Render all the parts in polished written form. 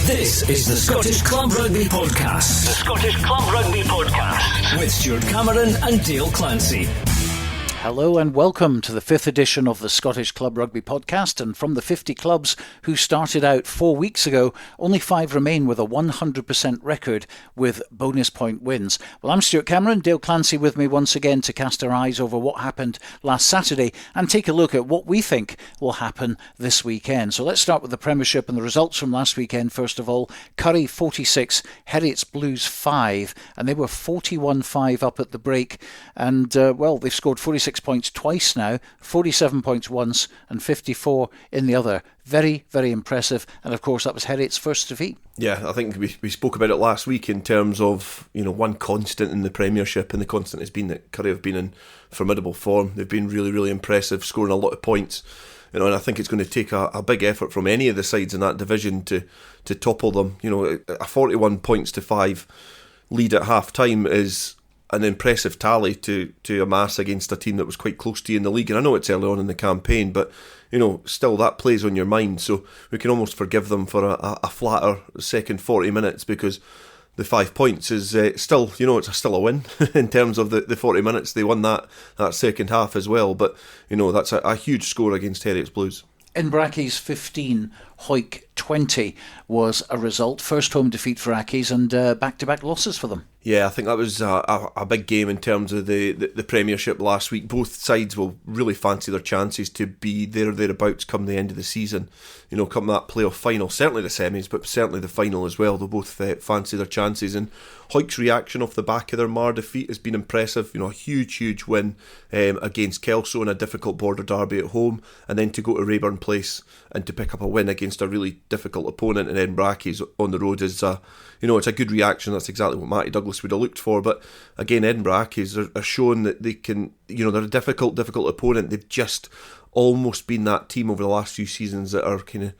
This is the Scottish Club Rugby Podcast. The Scottish Club Rugby Podcast. With Stuart Cameron and Dale Clancy. Hello and welcome to the 5th edition of the Scottish Club Rugby Podcast, and from the 50 clubs who started out 4 weeks ago, only 5 remain with a 100% record with bonus point wins. Well, I'm Stuart Cameron, Dale Clancy with me once again to cast our eyes over what happened last Saturday and take a look at what we think will happen this weekend. So let's start with the Premiership and the results from last weekend. First of all, Currie 46, Heriots Blues 5, and they were 41-5 up at the break, and they've scored 46 points twice now, 47 points once and 54 in the other. Very, very impressive. And of course that was Heriots' first defeat. Yeah, I think we spoke about it last week in terms of, one constant in the Premiership, and the constant has been that Currie have been in formidable form. They've been really, really impressive, scoring a lot of points. And I think it's going to take a big effort from any of the sides in that division to topple them. A 41 points to 5 lead at half time is an impressive tally to amass against a team that was quite close to you in the league. And I know it's early on in the campaign, but still that plays on your mind, so we can almost forgive them for a flatter second 40 minutes, because the 5 points is still, it's still a win in terms of the 40 minutes. They won that second half as well, but that's a huge score against Heriots Blues. Inbrackie's 15, Hawick 20 was a result. First home defeat for Accies and back-to-back losses for them. Yeah, I think that was a big game in terms of the Premiership last week. Both sides will really fancy their chances to be there or thereabouts come the end of the season. Come that playoff final, certainly the semis, but certainly the final as well. They'll both fancy their chances. And Hawick's reaction off the back of their Mar defeat has been impressive. A huge win against Kelso in a difficult border derby at home, and then to go to Rayburn Place and to pick up a win against a really difficult opponent in Inbrackie's on the road is it's a good reaction. That's exactly what Matty Douglas would have looked for. But again, Inbrackie's are showing that they can, they're a difficult opponent. They've just almost been that team over the last few seasons that are kind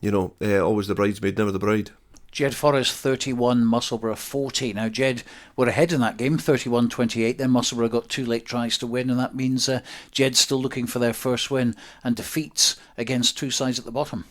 of, always the bridesmaid, never the bride. Jed Forest 31, Musselburgh 40. Now Jed were ahead in that game, 31-28. Then Musselburgh got 2 late tries to win, and that means Jed's still looking for their first win and defeats against 2 sides at the bottom.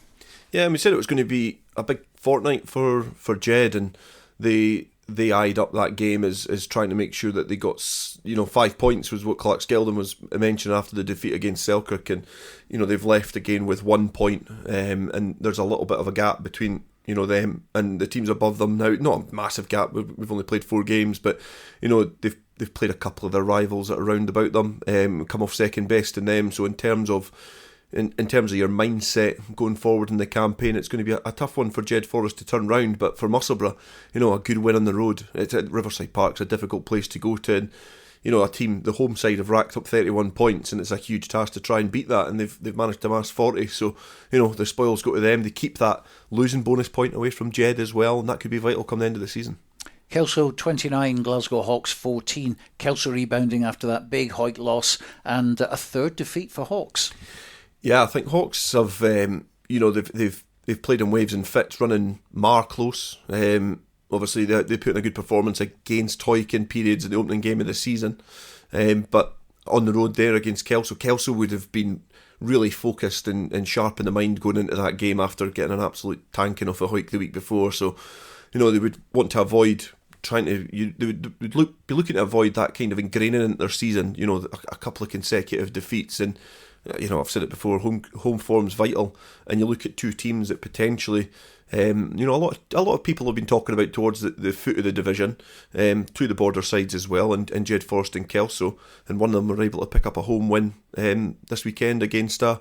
Yeah, and we said it was going to be a big fortnight for Jed, and they eyed up that game as trying to make sure that they got 5 points was what Clarksgeldon was mentioned after the defeat against Selkirk, and they've left again with 1 point, and there's a little bit of a gap between them and the teams above them now. Not a massive gap. We've only played 4 games, but they've played a couple of their rivals that are round about them, come off second best in them. So in terms of your mindset going forward in the campaign, it's going to be a tough one for Jed Forest to turn round. But for Musselburgh, a good win on the road. It's at Riverside Park. It's a difficult place to go to, and a team, the home side, have racked up 31 points, and it's a huge task to try and beat that, and they've managed to amass 40. So the spoils go to them. They keep that losing bonus point away from Jed as well, and that could be vital come the end of the season. Kelso 29, Glasgow Hawks 14. Kelso rebounding after that big Hawick loss, and a third defeat for Hawks. Yeah, I think Hawks have, they've played in waves and fits, running Mar close. Obviously, they put in a good performance against Hawick in periods in the opening game of the season. But on the road there against Kelso would have been really focused and sharp in the mind going into that game after getting an absolute tanking off of Hawick the week before. So, they would want to avoid they would be looking to avoid that kind of ingraining into their season, a couple of consecutive defeats. And I've said it before, home form's vital, and you look at 2 teams that potentially, a lot of people have been talking about towards the foot of the division, to the border sides as well, and Jed Forest and Kelso, and one of them were able to pick up a home win this weekend against a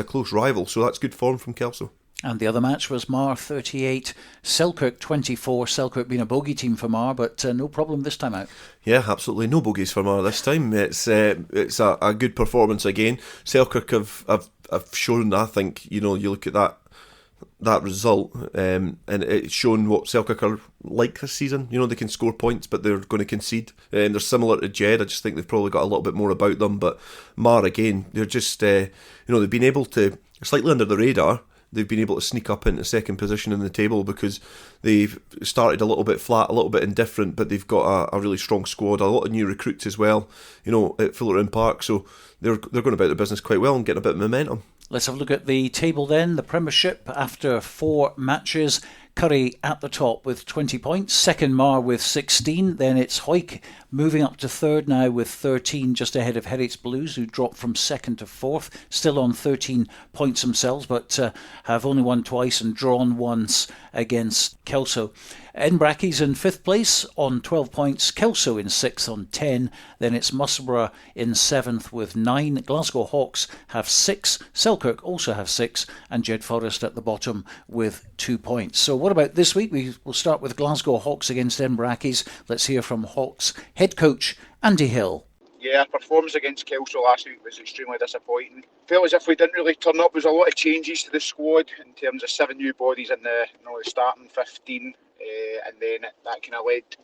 close rival. So that's good form from Kelso. And the other match was Mar 38, Selkirk 24. Selkirk being a bogey team for Mar, but no problem this time out. Yeah, absolutely no bogeys for Mar this time. It's a good performance again. Selkirk have shown, I think, you look at that result, and it's shown what Selkirk are like this season. They can score points, but they're going to concede. They're similar to Jed. I just think they've probably got a little bit more about them. But Mar, again, they're just, they've been able to, slightly under the radar, they've been able to sneak up into second position in the table because they've started a little bit flat, a little bit indifferent, but they've got a really strong squad, a lot of new recruits as well, at Fullerton Park. So they're going about their business quite well and getting a bit of momentum. Let's have a look at the table then. The Premiership, after 4 matches, Currie at the top with 20 points, second Mar with 16, then it's Hawick moving up to third now with 13, just ahead of Herrick's Blues, who dropped from second to fourth, still on 13 points themselves, but have only won twice and drawn once against Kelso. Enbracky's in 5th place on 12 points, Kelso in 6th on 10, then it's Musselburgh in 7th with 9, Glasgow Hawks have 6, Selkirk also have 6, and Jed Forest at the bottom with 2 points. So what about this week? We will start with Glasgow Hawks against Enbracky's. Let's hear from Hawks head coach Andy Hill. Yeah, our performance against Kelso last week was extremely disappointing. Felt as if we didn't really turn up. There was a lot of changes to the squad in terms of 7 new bodies in the starting 15, and then that kind of led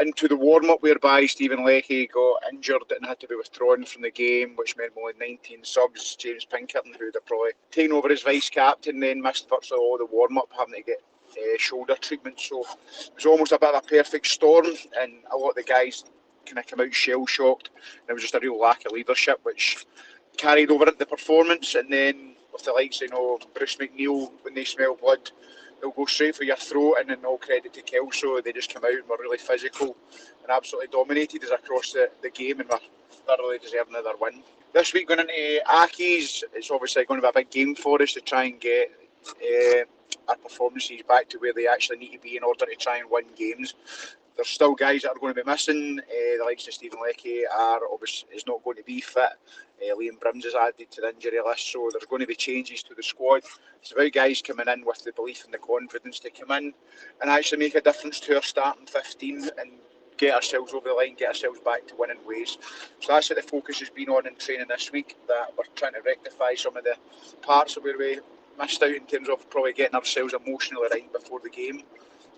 into the warm-up whereby Stephen Leckie got injured and had to be withdrawn from the game, which meant only 19 subs. James Pinkerton, who'd have probably taken over as vice-captain, then missed virtually all the warm-up, having to get shoulder treatment. So it was almost a bit of a perfect storm, and a lot of the guys kind of come out shell-shocked. There was just a real lack of leadership, which carried over into the performance. And then with the likes of Bruce McNeil, when they smell blood, they'll go straight for your throat. And then all credit to Kelso, they just come out and were really physical and absolutely dominated us across the game, and were thoroughly deserving of their win. This week going into Accies, it's obviously going to be a big game for us to try and get our performances back to where they actually need to be in order to try and win games. There's still guys that are going to be missing. The likes of Stephen Leckie is not going to be fit. Liam Brims is added to the injury list, so there's going to be changes to the squad. It's about guys coming in with the belief and the confidence to come in and actually make a difference to our starting 15 and get ourselves over the line, get ourselves back to winning ways. So that's what the focus has been on in training this week, that we're trying to rectify some of the parts where we missed out in terms of probably getting ourselves emotionally right before the game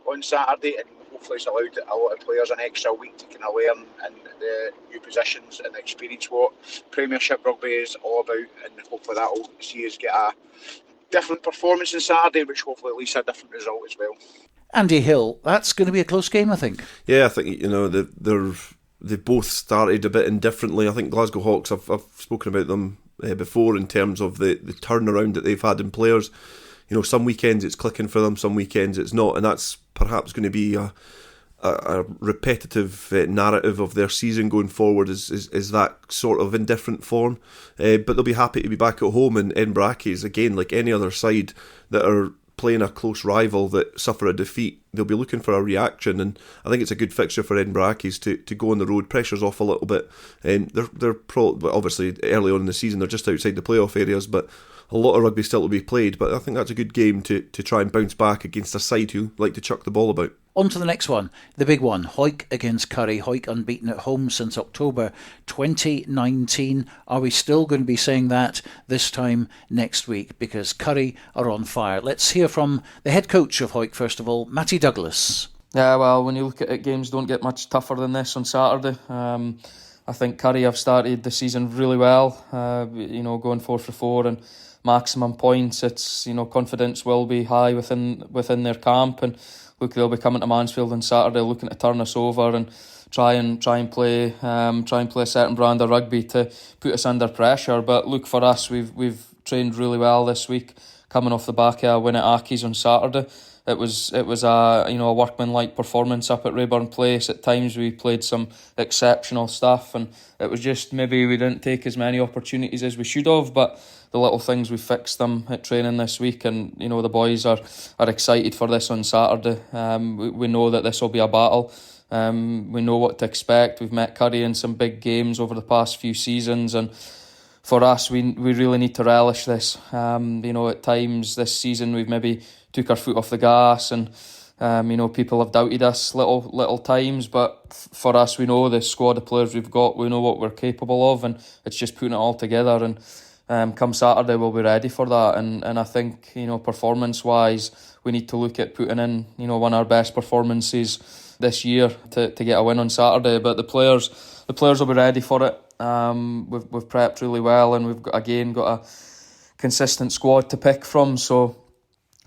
on Saturday, and hopefully it's allowed a lot of players an extra week to kind of learn and the new positions and experience what Premiership rugby is all about, and hopefully that will see us get a different performance on Saturday, which hopefully at least a different result as well. Andy Hill, that's going to be a close game, I think. Yeah, I think they both started a bit indifferently. I think Glasgow Hawks, I've spoken about them before in terms of the turnaround that they've had in players. Some weekends it's clicking for them, some weekends it's not, and that's perhaps going to be a repetitive narrative of their season going forward, is that sort of indifferent form. But they'll be happy to be back at home, and Enbracky's, again, like any other side that are playing a close rival that suffer a defeat, they'll be looking for a reaction, and I think it's a good fixture for Enbracky's to go on the road. Pressure's off a little bit, and they're probably, obviously early on in the season, they're just outside the playoff areas, but a lot of rugby still to be played. But I think that's a good game to try and bounce back against a side who like to chuck the ball about. On to the next one, the big one, Hawick against Currie. Hawick unbeaten at home since October 2019. Are we still going to be saying that this time next week? Because Currie are on fire. Let's hear from the head coach of Hawick, first of all, Matty Douglas. Yeah, well, when you look at it, games don't get much tougher than this on Saturday. I think Currie have started the season really well, going 4 for 4 and maximum points. It's, confidence will be high within their camp, and look, they'll be coming to Mansfield on Saturday looking to turn us over and try and play a certain brand of rugby to put us under pressure. But look, for us, we've trained really well this week, coming off the back of a win at Accies on Saturday. It was a workmanlike performance up at Rayburn Place. At times we played some exceptional stuff, and it was just maybe we didn't take as many opportunities as we should have. But the little things, we fixed them at training this week, and the boys are excited for this on Saturday. We know that this will be a battle. We know what to expect. We've met Currie in some big games over the past few seasons, and for us, we really need to relish this. At times this season we've maybe took our foot off the gas, and people have doubted us little times, but for us, we know the squad of players we've got, we know what we're capable of, and it's just putting it all together. And come Saturday, we'll be ready for that. And I think performance wise, we need to look at putting in one of our best performances this year to get a win on Saturday. But the players will be ready for it. We've prepped really well, and we've got a consistent squad to pick from. So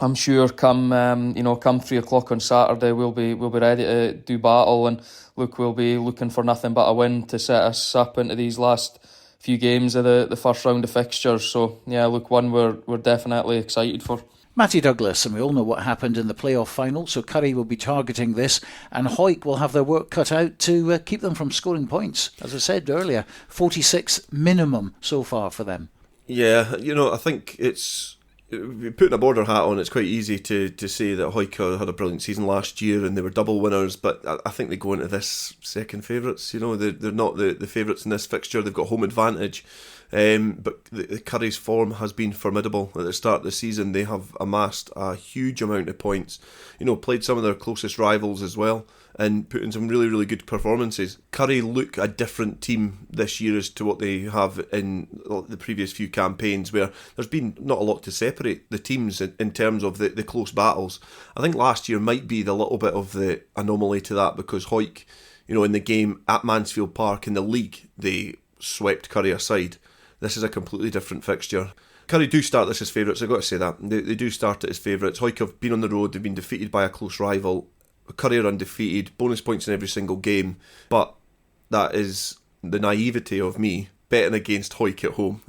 I'm sure come 3 o'clock on Saturday, we'll be ready to do battle, and look, we'll be looking for nothing but a win to set us up into these last few games of the first round of fixtures. So yeah, look, one we're definitely excited for. Matty Douglas, and we all know what happened in the playoff final, so Currie will be targeting this, and Hawick will have their work cut out to keep them from scoring points. As I said earlier, 46 minimum so far for them. Yeah, I think it's putting a border hat on. It's quite easy to say that Hawick had a brilliant season last year and they were double winners, but I think they go into this second favourites. They're not the favourites in this fixture. They've got home advantage. But the Currie's form has been formidable at the start of the season. They have amassed a huge amount of points. Played some of their closest rivals as well and put in some really, really good performances. Currie look a different team this year as to what they have in the previous few campaigns, where there's been not a lot to separate the teams in terms of the close battles. I think last year might be the little bit of the anomaly to that, because Hawick, in the game at Mansfield Park in the league, they swept Currie aside. This is a completely different fixture. Currie do start this as favourites, I've got to say that. They do start it as favourites. Hawick have been on the road, they've been defeated by a close rival. Currie are undefeated, bonus points in every single game. But that is the naivety of me betting against Hawick at home.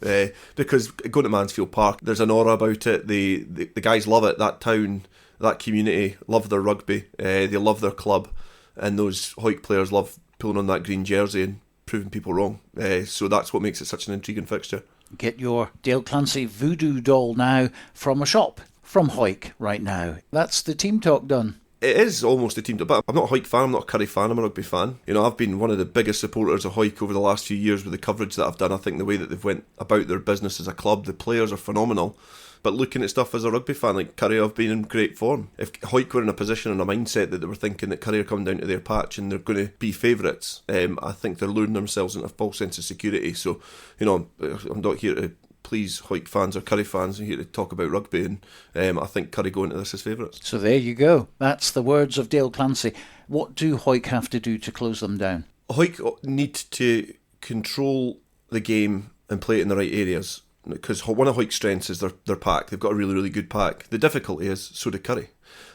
Because going to Mansfield Park, there's an aura about it. The guys love it, that town, that community, love their rugby. They love their club. And those Hawick players love pulling on that green jersey and proving people wrong. So that's what makes it such an intriguing fixture. Get your Dale Clancy voodoo doll now from a shop from Hawick right now. That's the team talk done. It is almost a team talk, but I'm not a Hawick fan, I'm not a Currie fan, I'm a rugby fan. I've been one of the biggest supporters of Hawick over the last few years with the coverage that I've done. I think the way that they've went about their business as a club, the players are phenomenal. But looking at stuff as a rugby fan, like Currie have been in great form. If Hawick were in a position and a mindset that they were thinking that Currie are coming down to their patch and they're going to be favourites, I think they're luring themselves into a false sense of security. So, I'm not here to please Hawick fans or Currie fans. I'm here to talk about rugby, and I think Currie go into this as favourites. So there you go. That's the words of Dale Clancy. What do Hawick have to do to close them down? Hawick need to control the game and play it in the right areas, because one of Hawick's strengths is their pack. They've got a really, really good pack. The difficulty is, so do Currie.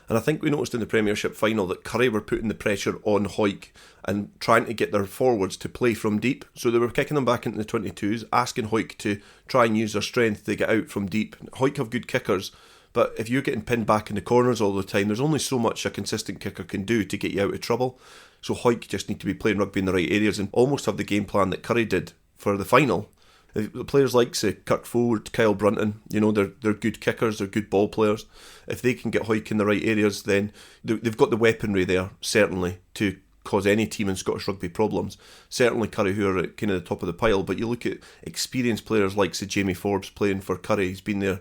And I think we noticed in the Premiership final that Currie were putting the pressure on Hawick and trying to get their forwards to play from deep. So they were kicking them back into the 22s, asking Hawick to try and use their strength to get out from deep. Hawick have good kickers, but if you're getting pinned back in the corners all the time, there's only so much a consistent kicker can do to get you out of trouble. So Hawick just need to be playing rugby in the right areas and almost have the game plan that Currie did for the final. The players like, say, Kirk Ford, Kyle Brunton, they're good kickers, they're good ball players. If they can get Hawick in the right areas, then they've got the weaponry there, certainly, to cause any team in Scottish rugby problems. Certainly Currie, who are at kind of the top of the pile, but you look at experienced players like, say, Jamie Forbes playing for Currie. He's been there,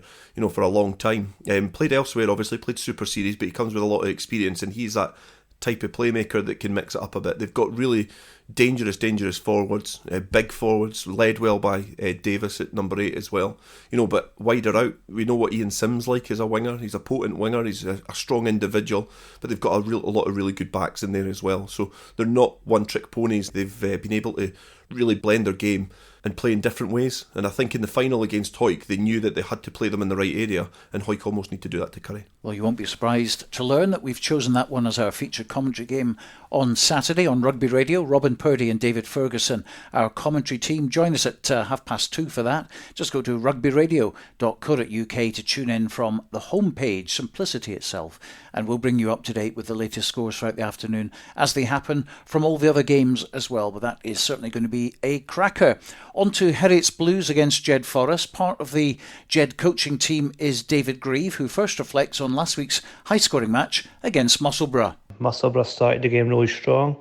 for a long time. Played elsewhere, obviously, played Super Series, but he comes with a lot of experience, and he's that type of playmaker that can mix it up a bit. They've got really dangerous forwards, big forwards, led well by Davis at number 8 as well. But wider out, we know what Ian Sims like as a winger. He's a potent winger, he's a strong individual, but they've got a lot of really good backs in there as well. So they're not one-trick ponies. They've been able to really blend their game and play in different ways. And I think in the final against Hawick, they knew that they had to play them in the right area, and Hawick almost need to do that to Currie. Well, you won't be surprised to learn that we've chosen that one as our featured commentary game on Saturday on Rugby Radio. Robin Purdy and David Ferguson, our commentary team. Join us at 2:30 for that. Just go to rugbyradio.co.uk to tune in from the homepage, simplicity itself, and we'll bring you up to date with the latest scores throughout the afternoon as they happen from all the other games as well. But that is certainly going to be a cracker. On to Heriots Blues against Jed Forest. Part of the Jed coaching team is David Grieve, who first reflects on last week's high-scoring match against Musselburgh. Musselburgh started the game really strong.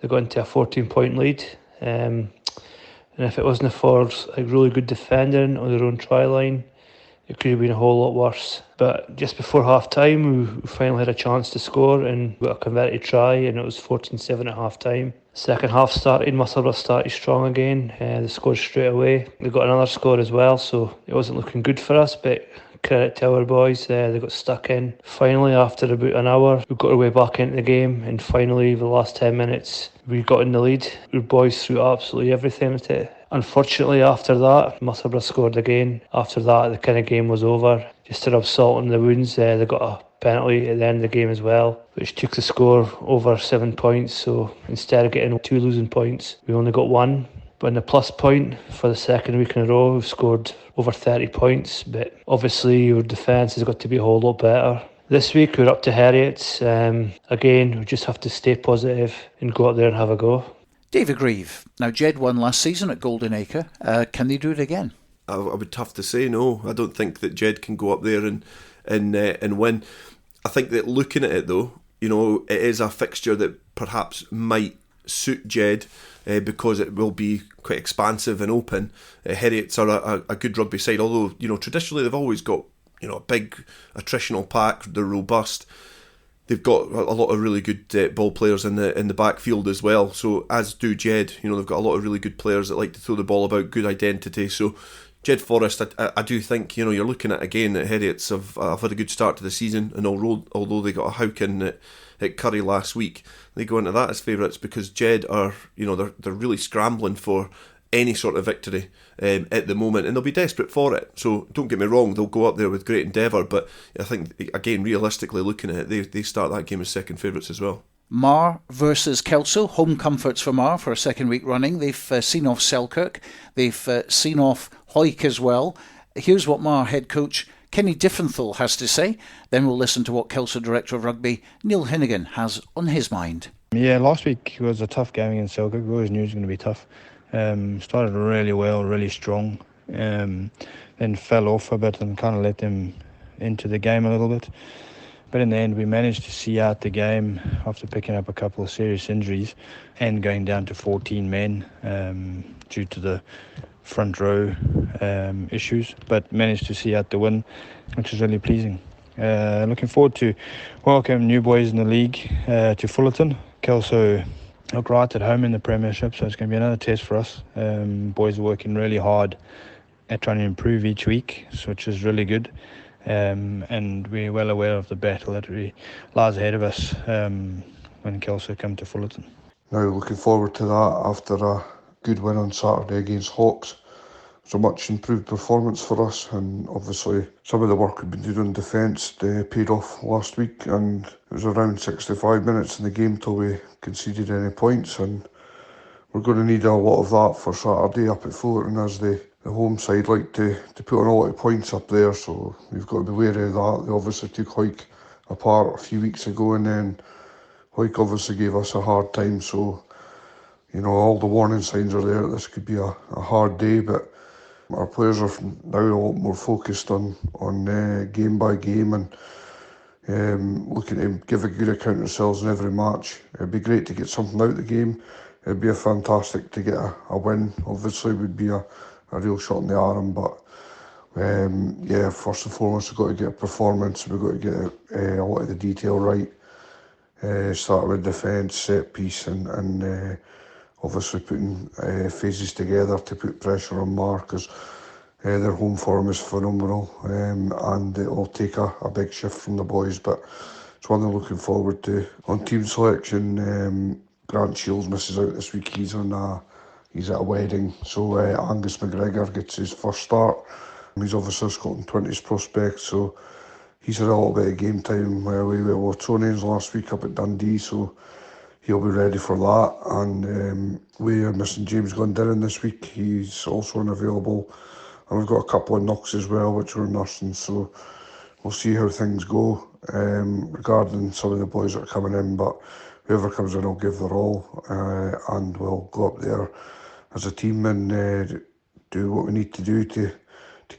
They got into a 14-point lead. And if it wasn't for a really good defending on their own try line, it could have been a whole lot worse. But just before half-time, we finally had a chance to score and got a converted try, and it was 14-7 at half-time. Second half started, Musselburgh started strong again. They scored straight away. They got another score as well, so it wasn't looking good for us, but credit to our boys, they got stuck in. Finally, after about an hour, we got our way back into the game, and finally, the last 10 minutes, we got in the lead. Our boys threw absolutely everything at it. Unfortunately, after that, Musselburgh scored again. After that, the kind of game was over. Just to rub salt in the wounds, they got a penalty at the end of the game as well, which took the score over 7 points. So instead of getting 2 losing points, we only got 1. But in the plus point for the second week in a row, we've scored over 30 points. But obviously, your defence has got to be a whole lot better. This week, we're up to Harriet's. Again, we just have to stay positive and go out there and have a go. David Grieve. Now, Jed won last season at Golden Acre. Can they do it again? I would tough to say no. I don't think that Jed can go up there and win. I think that looking at it though, it is a fixture that perhaps might suit Jed because it will be quite expansive and open. Heriots are a good rugby side, although traditionally they've always got a big attritional pack. They're robust. They've got a lot of really good ball players in the backfield as well. So as do Jed, they've got a lot of really good players that like to throw the ball about, good identity. So Jed Forrest, I do think you're looking at again that Heriots have had a good start to the season, and although they got a Hawick at Currie last week, they go into that as favourites because Jed are they're really scrambling for any sort of victory at the moment, and they'll be desperate for it. So don't get me wrong, they'll go up there with great endeavour, but I think again realistically looking at it, they start that game as second favourites as well. Mar versus Kelso, home comforts for Mar for a second week running. They've seen off Selkirk, they've seen off Hawick as well. Here's what Mar head coach Kenny Diffenthal has to say. Then we'll listen to what Kelso Director of Rugby Neil Hinnigan has on his mind. Yeah, last week was a tough game against Selkirk. We always knew it was going to be tough. Started really well, really strong. Then fell off a bit and kind of let them into the game a little bit. But in the end, we managed to see out the game after picking up a couple of serious injuries and going down to 14 men due to the front row issues, but managed to see out the win, which is really pleasing. Looking forward to welcome new boys in the league to Fullerton. Kelso look right at home in the Premiership, so it's going to be another test for us. Boys are working really hard at trying to improve each week, which is really good. And we're well aware of the battle that lies ahead of us when Kelso come to Fullerton. Now looking forward to that after a good win on Saturday against Hawks. It's a much improved performance for us, and obviously some of the work we've been doing in defence paid off last week, and it was around 65 minutes in the game till we conceded any points, and we're going to need a lot of that for Saturday up at Fullerton, as the home side like to put on a lot of points up there, so we've got to be wary of that. They obviously took Hawick apart a few weeks ago, and then Hawick obviously gave us a hard time, so all the warning signs are there that this could be a hard day, but our players are now a lot more focused on game by game and looking to give a good account of themselves in every match. It'd be great to get something out of the game. It'd be fantastic to get a win. Obviously, it would be a real shot in the arm, but first and foremost, we've got to get a performance. We've got to get a lot of the detail right. Start with defence, set piece, and obviously putting phases together to put pressure on Mar, because their home form is phenomenal, and it'll take a big shift from the boys, but it's one they're looking forward to. On team selection, Grant Shields misses out this week. He's at a wedding, so Angus McGregor gets his first start. He's obviously a Scotland 20s prospect, so he's had a little bit of game time we were Tony's last week up at Dundee, so he'll be ready for that. And we are missing James Glendinning this week. He's also unavailable. And we've got a couple of knocks as well, which we're nursing. So we'll see how things go regarding some of the boys that are coming in. But whoever comes in will give their all. And we'll go up there as a team and do what we need to do to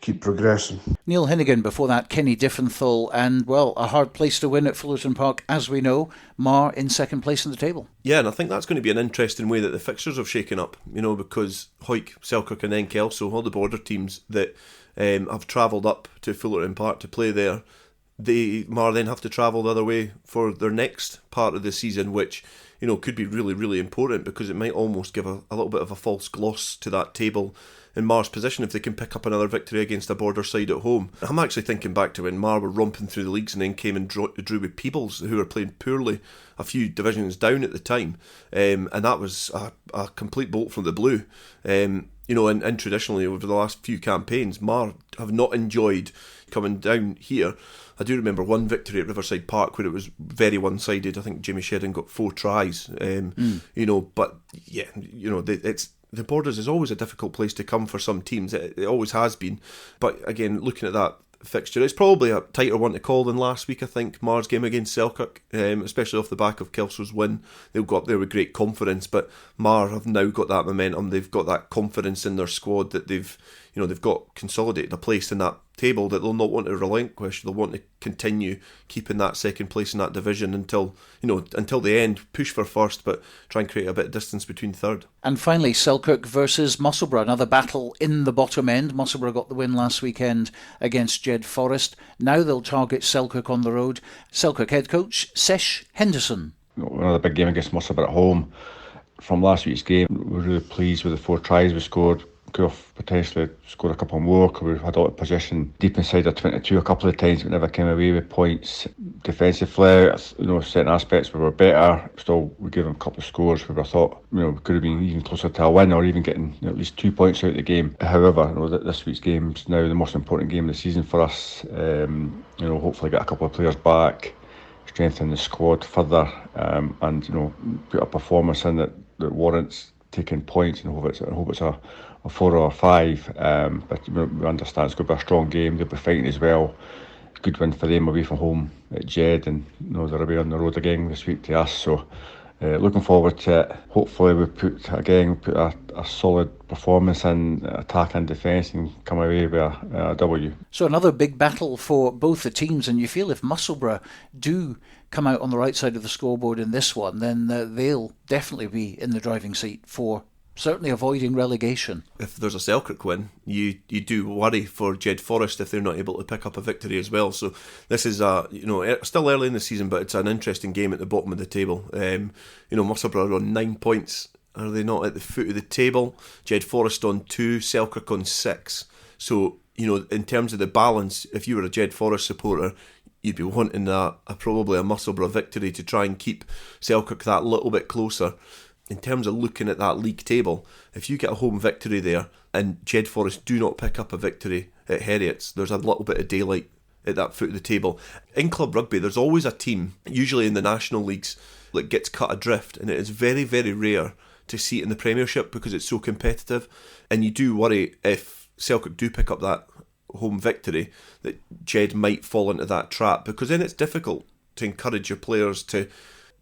keep progressing. Neil Hinnigan, before that Kenny Diffenthal, and a hard place to win at Fullerton Park, as we know. Mar in second place in the table. Yeah, and I think that's going to be an interesting way that the fixtures have shaken up, because Hawick, Selkirk and then Kelso, all the border teams that have travelled up to Fullerton Park to play there, Mar then have to travel the other way for their next part of the season, which could be really, really important, because it might almost give a little bit of a false gloss to that table in Mar's position if they can pick up another victory against a border side at home. I'm actually thinking back to when Mar were romping through the leagues and then came and drew with Peebles, who were playing poorly a few divisions down at the time, and that was a complete bolt from the blue. And traditionally over the last few campaigns, Mar have not enjoyed coming down here. I do remember one victory at Riverside Park where it was very one-sided. I think Jimmy Shedden got 4 tries. But yeah, it's the Borders is always a difficult place to come for some teams. It always has been. But again, looking at that fixture, it's probably a tighter one to call than last week. I think Mar's game against Selkirk, especially off the back of Kelso's win, they'll go up there with great confidence. But Mar have now got that momentum. They've got that confidence in their squad that they've got consolidated a place in that table that they'll not want to relinquish. They'll want to continue keeping that second place in that division until the end. Push for first, but try and create a bit of distance between third. And finally, Selkirk versus Musselburgh, another battle in the bottom end. Musselburgh got the win last weekend against Jed Forest. Now they'll target Selkirk on the road. Selkirk head coach Sesh Henderson. Another big game against Musselburgh at home. From last week's game, we're really pleased with the 4 tries we scored. Could have potentially scored a couple more, because we've had a lot of possession deep inside our 22 a couple of times, but never came away with points. Defensively, certain aspects we were better. Still, we gave them a couple of scores where I thought we could have been even closer to a win, or even getting at least 2 points out of the game. However, this week's game is now the most important game of the season for us. Hopefully get a couple of players back, strengthen the squad further, and put a performance in that warrants taking points, and hope it's a 4 or 5, but we understand it's going to be a strong game. They'll be fighting as well. Good win for them away from home at Jed, and they're away on the road again this week to us, so looking forward to it. Hopefully we put a solid performance in attack and defence and come away with a W. So another big battle for both the teams, and you feel if Musselburgh do come out on the right side of the scoreboard in this one, then they'll definitely be in the driving seat for certainly avoiding relegation. If there's a Selkirk win, you do worry for Jed Forest if they're not able to pick up a victory as well. So this is still early in the season, but it's an interesting game at the bottom of the table. Musselburgh are on 9 points. Are they not at the foot of the table? Jed Forest on 2, Selkirk on 6. So in terms of the balance, if you were a Jed Forest supporter, you'd be wanting probably a Musselburgh victory to try and keep Selkirk that little bit closer. In terms of looking at that league table, if you get a home victory there and Jed Forest do not pick up a victory at Heriot's, there's a little bit of daylight at that foot of the table. In club rugby, there's always a team, usually in the national leagues, that gets cut adrift, and it is very, very rare to see it in the Premiership because it's so competitive. And you do worry if Selkirk do pick up that home victory that Jed might fall into that trap, because then it's difficult to encourage your players to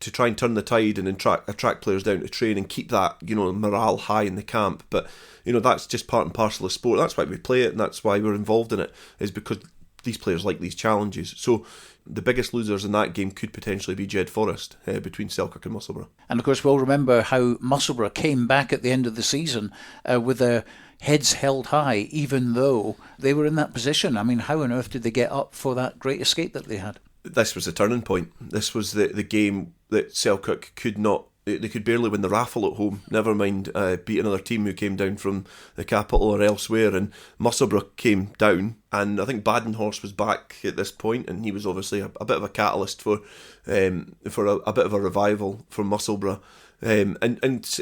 try and turn the tide and attract players down to train and keep that morale high in the camp. But that's just part and parcel of sport. That's why we play it, and that's why we're involved in it, is because these players like these challenges. So the biggest losers in that game could potentially be Jed Forest between Selkirk and Musselburgh. And of course we'll remember how Musselburgh came back at the end of the season with their heads held high, even though they were in that position. I mean, how on earth did they get up for that great escape that they had? This was the turning point. This was the game that Selkirk could not. They could barely win the raffle at home, never mind beat another team who came down from the capital or elsewhere. And Musselburgh came down, and I think Badenhorst was back at this point, and he was obviously a bit of a catalyst for a bit of a revival for Musselburgh. And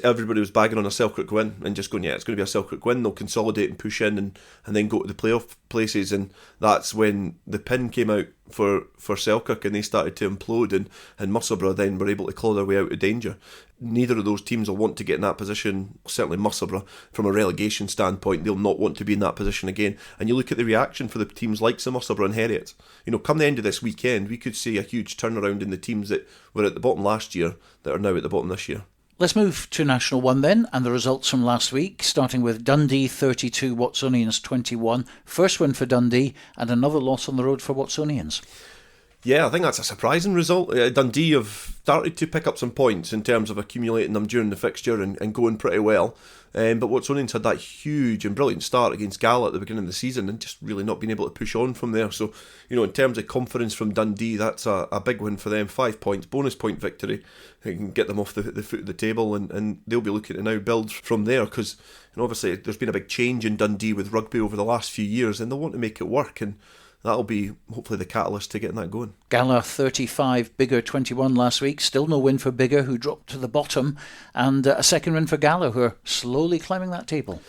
everybody was bagging on a Selkirk win and just going, it's going to be a Selkirk win. They'll consolidate and push in and then go to the playoff places. And that's when the pin came out for Selkirk, and they started to implode, and Musselburgh then were able to claw their way out of danger. Neither of those teams will want to get in that position. Certainly Musselburgh, from a relegation standpoint, they'll not want to be in that position again. And you look at the reaction for the teams like Musselburgh and Heriot. Come the end of this weekend, we could see a huge turnaround in the teams that were at the bottom last year that are now at the bottom this year. Let's move to National 1 then, and the results from last week, starting with Dundee 32, Watsonians 21. First win for Dundee, and another loss on the road for Watsonians. Yeah, I think that's a surprising result. Dundee have started to pick up some points in terms of accumulating them during the fixture and going pretty well. But Watsonians had that huge and brilliant start against Gala at the beginning of the season and just really not been able to push on from there. So, in terms of confidence from Dundee, that's a big win for them. 5 points, bonus point victory. They can get them off the foot of the table, and they'll be looking to now build from there, because obviously there's been a big change in Dundee with rugby over the last few years, and they'll want to make it work, and that'll be hopefully the catalyst to getting that going. Gala 35, Biggar 21 last week. Still no win for Biggar, who dropped to the bottom, and a second win for Gala, who are slowly climbing that table.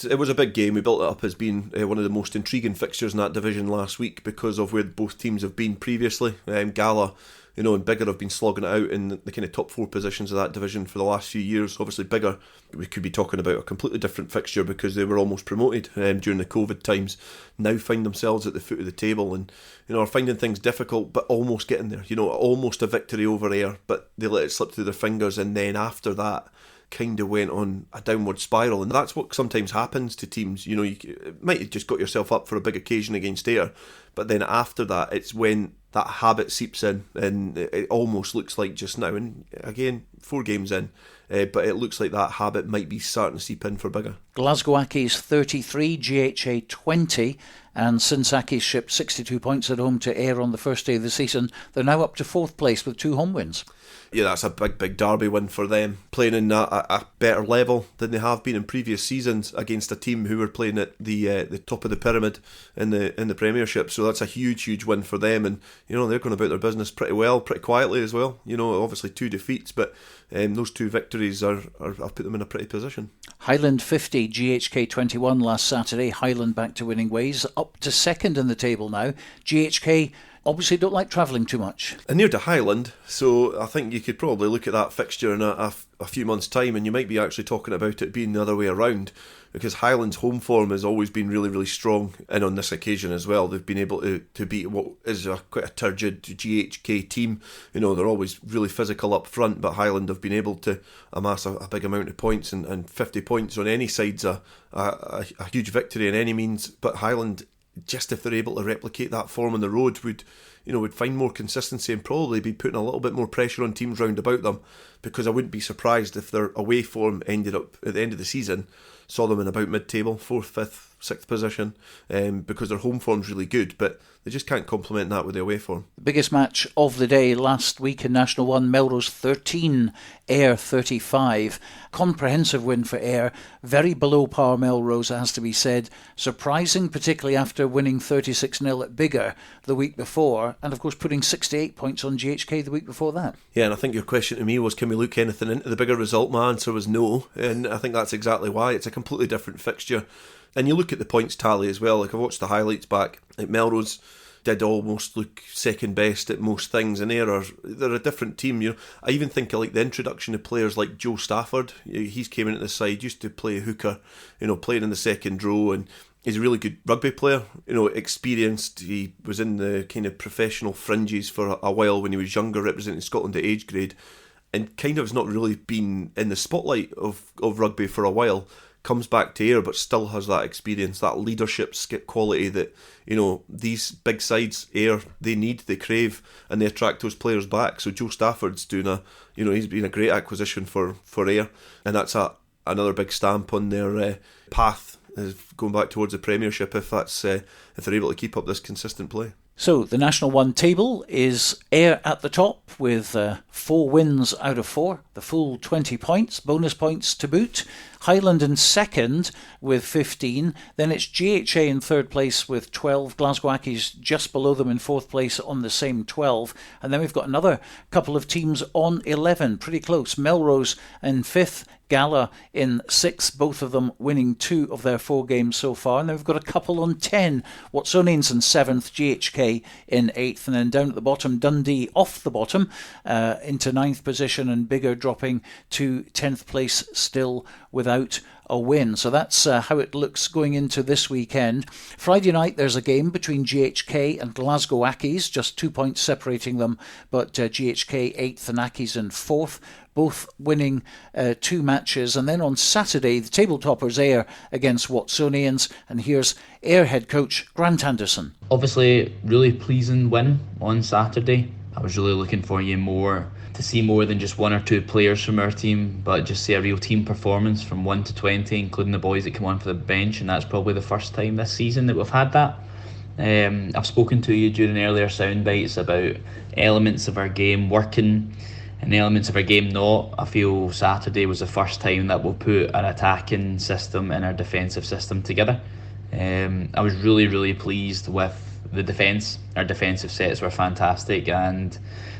It was a big game. We built it up as being one of the most intriguing fixtures in that division last week because of where both teams have been previously. Gala and Biggar have been slogging it out in the kind of top 4 positions of that division for the last few years. Obviously Biggar, we could be talking about a completely different fixture because they were almost promoted during the COVID times, now find themselves at the foot of the table and are finding things difficult but almost getting there, almost a victory over Ayr, but they let it slip through their fingers, and then after that kind of went on a downward spiral. And that's what sometimes happens to teams. You might have just got yourself up for a big occasion against Ayr, but then after that it's when that habit seeps in, and it almost looks like just now, and again 4 games in, but it looks like that habit might be starting to seep in for Biggar. Glasgow Accies 33, GHA 20, and since Accies shipped 62 points at home to Ayr on the first day of the season, they're now up to 4th place with 2 home wins. Yeah, that's a big derby win for them, playing in a better level than they have been in previous seasons against a team who were playing at the top of the pyramid in the Premiership. So that's a huge win for them, and they're going about their business pretty well, pretty quietly as well. Obviously 2 defeats, but those 2 victories have put them in a pretty position. Highland 50, GHK 21 last Saturday. Highland back to winning ways, up to 2nd in the table now. GHK obviously don't like travelling too much. And near to Highland, so I think you could probably look at that fixture in a few months' time, and you might be actually talking about it being the other way around, because Highland's home form has always been really strong, and on this occasion as well they've been able to beat what is quite a turgid GHK team. They're always really physical up front, but Highland have been able to amass a big amount of points, and 50 points on any side's a huge victory in any means. But Highland, just if they're able to replicate that form on the road, would find more consistency and probably be putting a little bit more pressure on teams round about them, because I wouldn't be surprised if their away form ended up at the end of the season saw them in about mid-table, 4th, 5th, 6th position, because their home form's really good, but they just can't complement that with the away form. The biggest match of the day last week in National 1, Melrose 13, Ayr 35. Comprehensive win for Ayr. Very below par Melrose, it has to be said. Surprising, particularly after winning 36-0 at Biggar the week before, and of course putting 68 points on GHK the week before that. Yeah, and I think your question to me was, can we look anything into the Biggar result? My answer was no, and I think that's exactly why. It's a completely different fixture. And you look at the points tally as well. Like, I watched the highlights back. Like, Melrose did almost look second best at most things, and they're a different team. I even think of like the introduction of players like Joe Stafford. He's came into the side, used to play hooker, playing in the second row, and he's a really good rugby player. Experienced. He was in the kind of professional fringes for a while when he was younger, representing Scotland at age grade, and kind of has not really been in the spotlight of rugby for a while. Comes back to Ayr, but still has that experience, that leadership quality that these big sides, Ayr, they crave, and they attract those players back. So Joe Stafford's doing he's been a great acquisition for Ayr, and that's another big stamp on their path going back towards the Premiership if they're able to keep up this consistent play. So the National 1 table is Ayr at the top with 4 wins out of 4, the full 20 points, bonus points to boot. Highland in second with 15. Then it's GHA in third place with 12. Glasgow Accies just below them in fourth place on the same 12. And then we've got another couple of teams on 11, pretty close. Melrose in fifth. Gala in 6th, both of them winning 2 of their 4 games so far. And then we've got a couple on 10. Watsonians in 7th, GHK in 8th. And then down at the bottom, Dundee off the bottom into 9th position, and Biggar dropping to 10th place still without a win. So that's how it looks going into this weekend. Friday night there's a game between GHK and Glasgow Accies, just 2 points separating them, but GHK 8th and Accies in 4th, both winning 2 matches. And then on Saturday the table toppers Ayr against Watsonians, and here's Ayr head coach Grant Anderson. Obviously really pleasing win on Saturday. I was really looking for to see more than just 1 or 2 players from our team, but just see a real team performance from 1 to 20, including the boys that come on for the bench, and that's probably the first time this season that we've had that. I've spoken to you during earlier sound bites about elements of our game working and elements of our game not. I feel Saturday was the first time that we'll put our attacking system and our defensive system together. I was really pleased with the defence. Our defensive sets were fantastic, and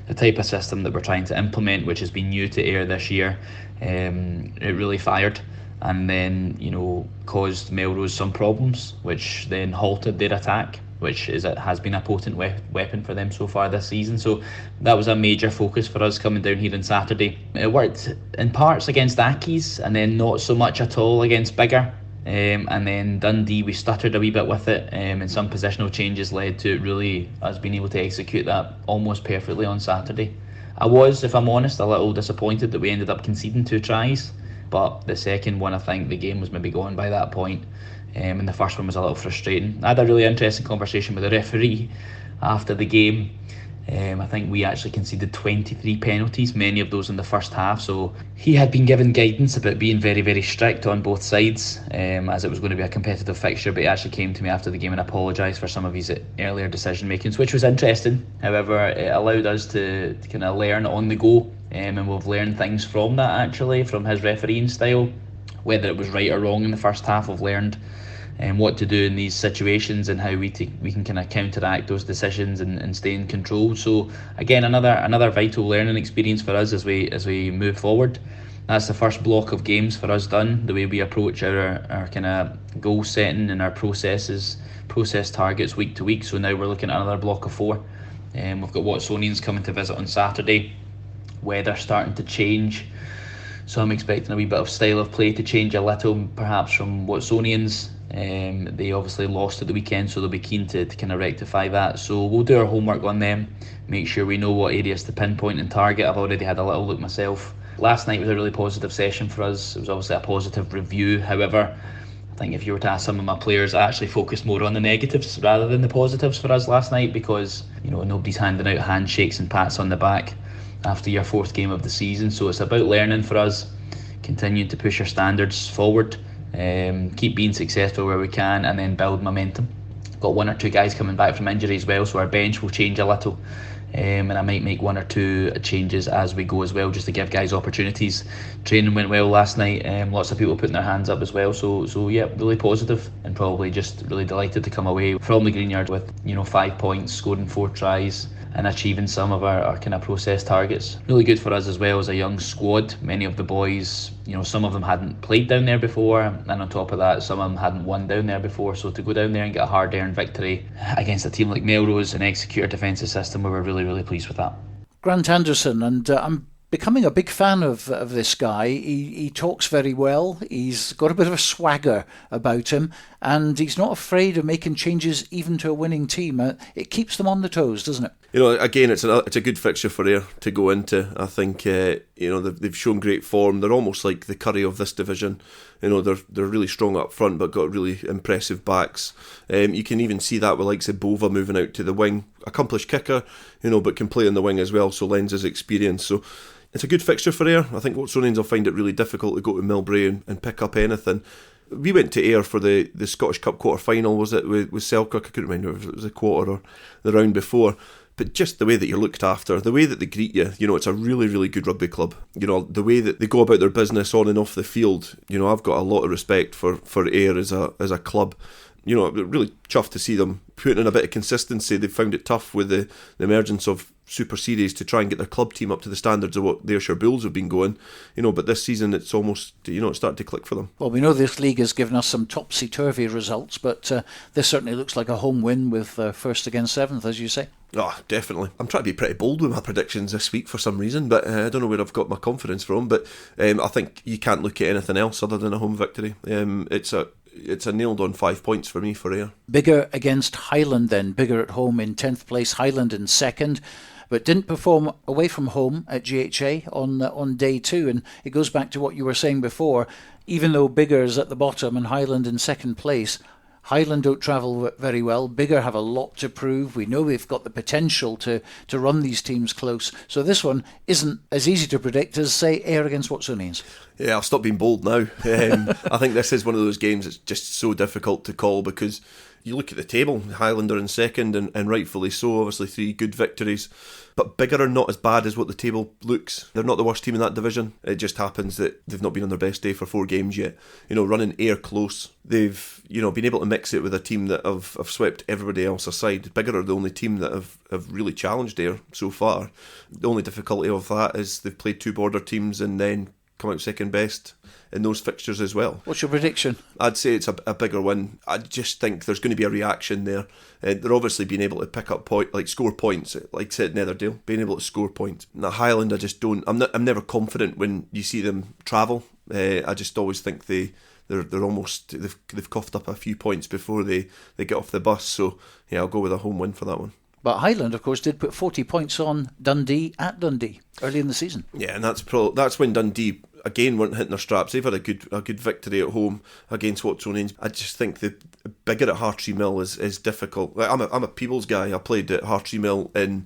the type of system that we're trying to implement, which has been new to Ayr this year, it really fired, and then caused Melrose some problems, which then halted their attack, which has been a potent weapon for them so far this season. So that was a major focus for us coming down here on Saturday. It worked in parts against Accies and then not so much at all against Biggar. And then Dundee, we stuttered a wee bit with it, and some positional changes led to really us being able to execute that almost perfectly on Saturday. I was, if I'm honest, a little disappointed that we ended up conceding 2 tries, but the second one, I think the game was maybe gone by that point, and the first one was a little frustrating. I had a really interesting conversation with the referee after the game. I think we actually conceded 23 penalties, many of those in the first half, so he had been given guidance about being very, very strict on both sides, as it was going to be a competitive fixture, but he actually came to me after the game and apologised for some of his earlier decision makings, which was interesting. However, it allowed us to kind of learn on the go, and we've learned things from that actually, from his refereeing style. Whether it was right or wrong in the first half, we've learned what to do in these situations and how we can kind of counteract those decisions and stay in control. So again, another vital learning experience for us as we move forward. That's the first block of games for us done. The way we approach our kind of goal setting and our process targets week to week. So now we're looking at another block of 4. We've got Watsonians coming to visit on Saturday. Weather starting to change, so I'm expecting a wee bit of style of play to change a little, perhaps from Watsonians. They obviously lost at the weekend, so they'll be keen to kind of rectify that. So we'll do our homework on them, make sure we know what areas to pinpoint and target. I've already had a little look myself. Last night was a really positive session for us. It was obviously a positive review. However, I think if you were to ask some of my players, I actually focused more on the negatives rather than the positives for us last night, because nobody's handing out handshakes and pats on the back after your 4th game of the season. So it's about learning for us, continuing to push our standards forward, keep being successful where we can, and then build momentum. Got 1 or 2 guys coming back from injury as well, so our bench will change a little, and I might make 1 or 2 changes as we go as well, just to give guys opportunities. Training went well last night, lots of people putting their hands up as well, so yeah, really positive, and probably just really delighted to come away from the green yard with 5 points, scoring 4 tries and achieving some of our kind of process targets. Really good for us as well as a young squad. Many of the boys, some of them hadn't played down there before, and on top of that, some of them hadn't won down there before. So to go down there and get a hard-earned victory against a team like Melrose and execute our defensive system, we were really, really pleased with that. Grant Anderson, and I'm becoming a big fan of this guy. He talks very well. He's got a bit of a swagger about him, and he's not afraid of making changes even to a winning team. It keeps them on the toes, doesn't it? Again, it's a good fixture for Ayr to go into. I think they've shown great form. They're almost like the Currie of this division. They're really strong up front, but got really impressive backs. You can even see that with likes of Bova moving out to the wing, accomplished kicker, but can play on the wing as well. So lends his experience. So it's a good fixture for Ayr. I think Watsonians will find it really difficult to go to Millbrae and pick up anything. We went to Ayr for the Scottish Cup quarter final, was it, with Selkirk? I couldn't remember if it was the quarter or the round before. But just the way that you're looked after, the way that they greet you, it's a really, really good rugby club. The way that they go about their business on and off the field, I've got a lot of respect for Ayr as a club. Really chuffed to see them putting in a bit of consistency. They've found it tough with the emergence of Super Series to try and get their club team up to the standards of what the Ayrshire Bulls have been going. But this season it's almost, it's starting to click for them. Well, we know this league has given us some topsy-turvy results, but this certainly looks like a home win with 1st against 7th, as you say. Oh, definitely. I'm trying to be pretty bold with my predictions this week for some reason, but I don't know where I've got my confidence from, but I think you can't look at anything else other than a home victory. It's a nailed-on 5 points for me for Ayr. Biggar against Highland then. Biggar at home in 10th place, Highland in 2nd, but didn't perform away from home at GHA on day 2. And it goes back to what you were saying before. Even though Biggar's at the bottom and Highland in 2nd place, Highland don't travel very well. Biggar have a lot to prove. We know they've got the potential to run these teams close. So this one isn't as easy to predict as, say, Ayr against Watsonians. Yeah, I'll stop being bold now. I think this is one of those games that's just so difficult to call, because you look at the table, Highland are in 2nd, and rightfully so, obviously 3 good victories. But Biggar are not as bad as what the table looks. They're not the worst team in that division. It just happens that they've not been on their best day for 4 games yet. Running Ayr close, they've been able to mix it with a team that have swept everybody else aside. Biggar are the only team that have really challenged Ayr so far. The only difficulty of that is they've played 2 border teams and then come out second best in those fixtures as well. What's your prediction? I'd say it's a bigger win. I just think there's going to be a reaction there. They're obviously being able to pick up score points, like I said, Netherdale, being able to score points. Now Highland, I just don't. I'm never confident when you see them travel. I just always think they're almost they've coughed up a few points before they get off the bus. So yeah, I'll go with a home win for that one. But Highland, of course, did put 40 points on Dundee at Dundee early in the season. Yeah, and that's when Dundee again weren't hitting their straps. They've had a good victory at home against Watsonians. I just think the bigger at Hartree Mill is difficult. Like, I'm a Peebles guy. I played at Hartree Mill in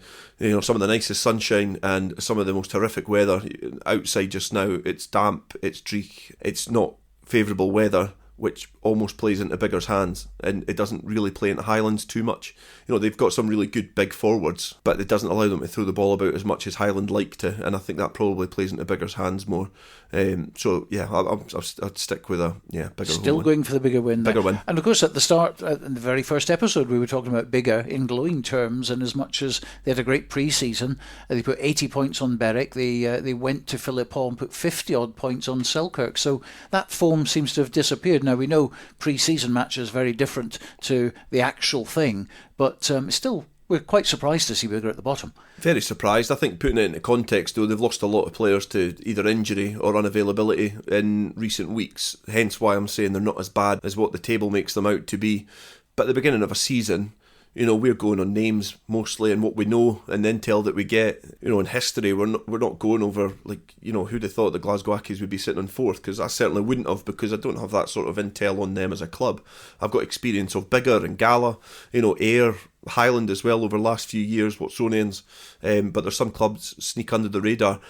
some of the nicest sunshine and some of the most horrific weather. Outside just now, it's damp, it's dreich, it's not favourable weather, which almost plays into Biggar's hands, and it doesn't really play into Highlands too much. They've got some really good big forwards, but it doesn't allow them to throw the ball about as much as Highland like to, and I think that probably plays into Biggar's hands more. So yeah, I'd stick with a bigger. Still going for the bigger win. Bigger win. And of course, at the start, in the very first episode, we were talking about Biggar in glowing terms, and as much as they had a great pre-season, they put 80 points on Berwick. They went to Philiphaugh and put 50 odd points on Selkirk. So that form seems to have disappeared. Now we know pre-season matches very different to the actual thing, but still, we're quite surprised to see Biggar at the bottom. Very surprised. I think, putting it into context though, they've lost a lot of players to either injury or unavailability in recent weeks, hence why I'm saying they're not as bad as what the table makes them out to be. But at the beginning of a season, we're going on names mostly and what we know and the intel that we get. In history, we're not going over who'd have thought the Glasgow Accies would be sitting on fourth, because I certainly wouldn't have, because I don't have that sort of intel on them as a club. I've got experience of Biggar and Gala, Ayr, Highland as well over the last few years, Watsonians, but there's some clubs sneak under the radar.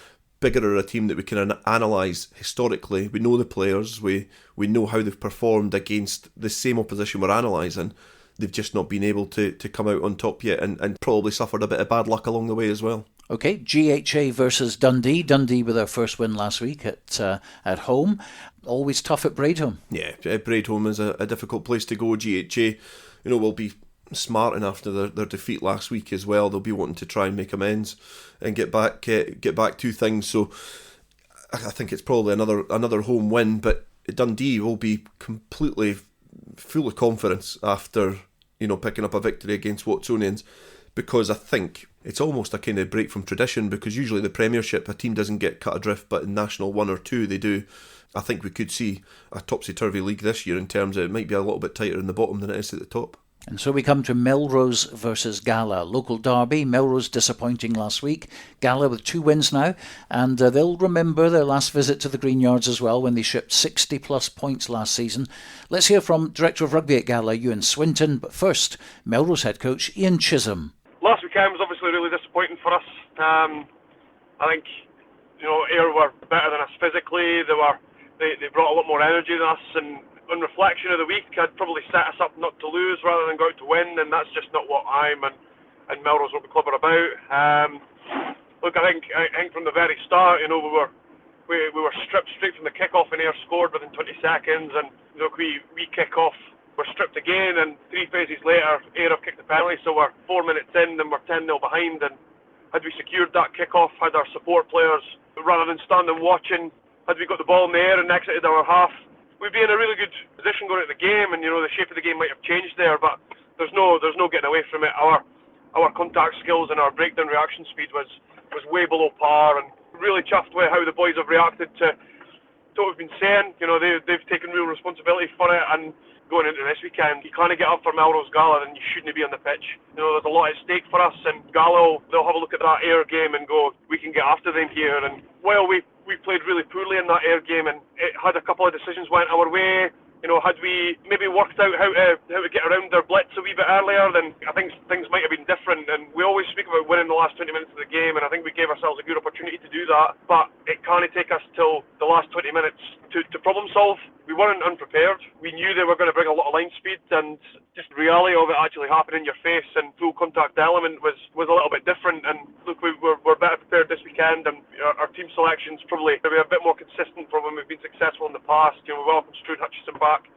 Biggar are a team that we can analyse historically. We know the players, we know how they've performed against the same opposition we're analysing. They've just not been able to come out on top yet, and probably suffered a bit of bad luck along the way as well. Okay, GHA versus Dundee. Dundee with their first win last week at home. Always tough at Braidholme. Yeah, Braidholme is a difficult place to go. GHA, will be smarting after their defeat last week as well. They'll be wanting to try and make amends and get back to things. So I think it's probably another home win, but Dundee will be completely full of confidence after picking up a victory against Watsonians, because I think it's almost a kind of break from tradition, because usually the Premiership a team doesn't get cut adrift, but in National 1 or 2 they do. I think we could see a topsy-turvy league this year in terms of it might be a little bit tighter in the bottom than it is at the top. And so we come to Melrose versus Gala. Local derby. Melrose disappointing last week. Gala with 2 wins now. And they'll remember their last visit to the Green Yards as well, when they shipped 60 plus points last season. Let's hear from Director of Rugby at Gala, Ewan Swinton. But first, Melrose head coach Ian Chisholm. Last weekend was obviously really disappointing for us. I think, Ayr were better than us physically. They brought a lot more energy than us, and on reflection of the week, I'd probably set us up not to lose rather than go out to win, and that's just not what I'm and Melrose Rugby Club are about. Look, I think from the very start, we were stripped straight from the kick-off, and Ayr scored within 20 seconds, and we kick off, we're stripped again, and 3 phases later, Ayr have kicked the penalty, so we're 4 minutes in and we're 10-0 behind. And had we secured that kick-off, had our support players, rather than standing watching, had we got the ball in the air and exited our half, we'd be in a really good position going into the game, and the shape of the game might have changed there, but there's no getting away from it. Our contact skills and our breakdown reaction speed was way below par, and really chuffed with how the boys have reacted to what we've been saying. They've taken real responsibility for it, and going into this weekend, you can't get up for Melrose Gala, then you shouldn't be on the pitch. There's a lot at stake for us, and Gala, they'll have a look at that Ayr game and go, we can get after them here. And while we played really poorly in that Ayr game, and it had a couple of decisions went our way, had we maybe worked out how to get around their blitz a wee bit earlier, then I think things might have been different. And we always speak about winning the last 20 minutes of the game, and I think we gave ourselves a good opportunity to do that, but it can't take us till the last 20 minutes to problem solve. We weren't unprepared. We knew they were going to bring a lot of line speed, and just the reality of it actually happening in your face and full contact element was a little bit different. And look, we're better prepared this weekend, and our team selection's probably maybe a bit more consistent from when we've been successful in the past. We welcome Stuart Hutchison back,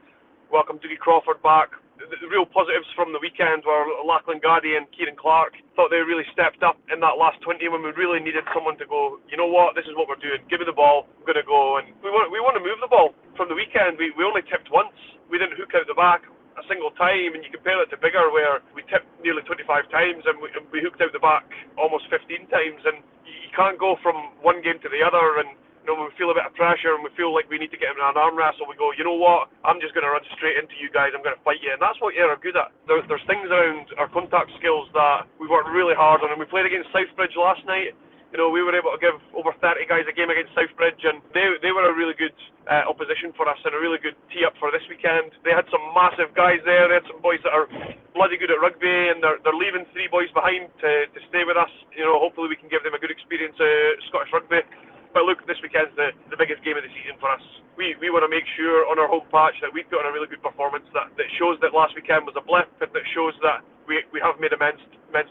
welcome Dewey Crawford back. the real positives from the weekend were Lachlan Gaddy and Kieran Clark. Thought they really stepped up in that last 20 when we really needed someone to go, you know what, this is what we're doing. Give me the ball, I'm going to go. And we want to move the ball. From the weekend, we only tipped once. We didn't hook out the back a single time, and you compare it to Biggar where we tipped nearly 25 times and we hooked out the back almost 15 times, and you can't go from one game to the other. And when we feel a bit of pressure and we feel like we need to get him in an arm wrestle, we go, you know what, I'm just going to run straight into you guys, I'm going to fight you. And that's what Ayr are good at. There's things around our contact skills that we worked really hard on, and we played against Southbridge last night. We were able to give over 30 guys a game against Southbridge, and they were a really good opposition for us and a really good tee-up for this weekend. They had some massive guys there. They had some boys that are bloody good at rugby, and they're leaving 3 boys behind to stay with us. Hopefully we can give them a good experience of Scottish rugby. But look, this weekend's the biggest game of the season for us. We want to make sure on our home patch that we put on a really good performance that shows that last weekend was a blip, and that shows that we have made amends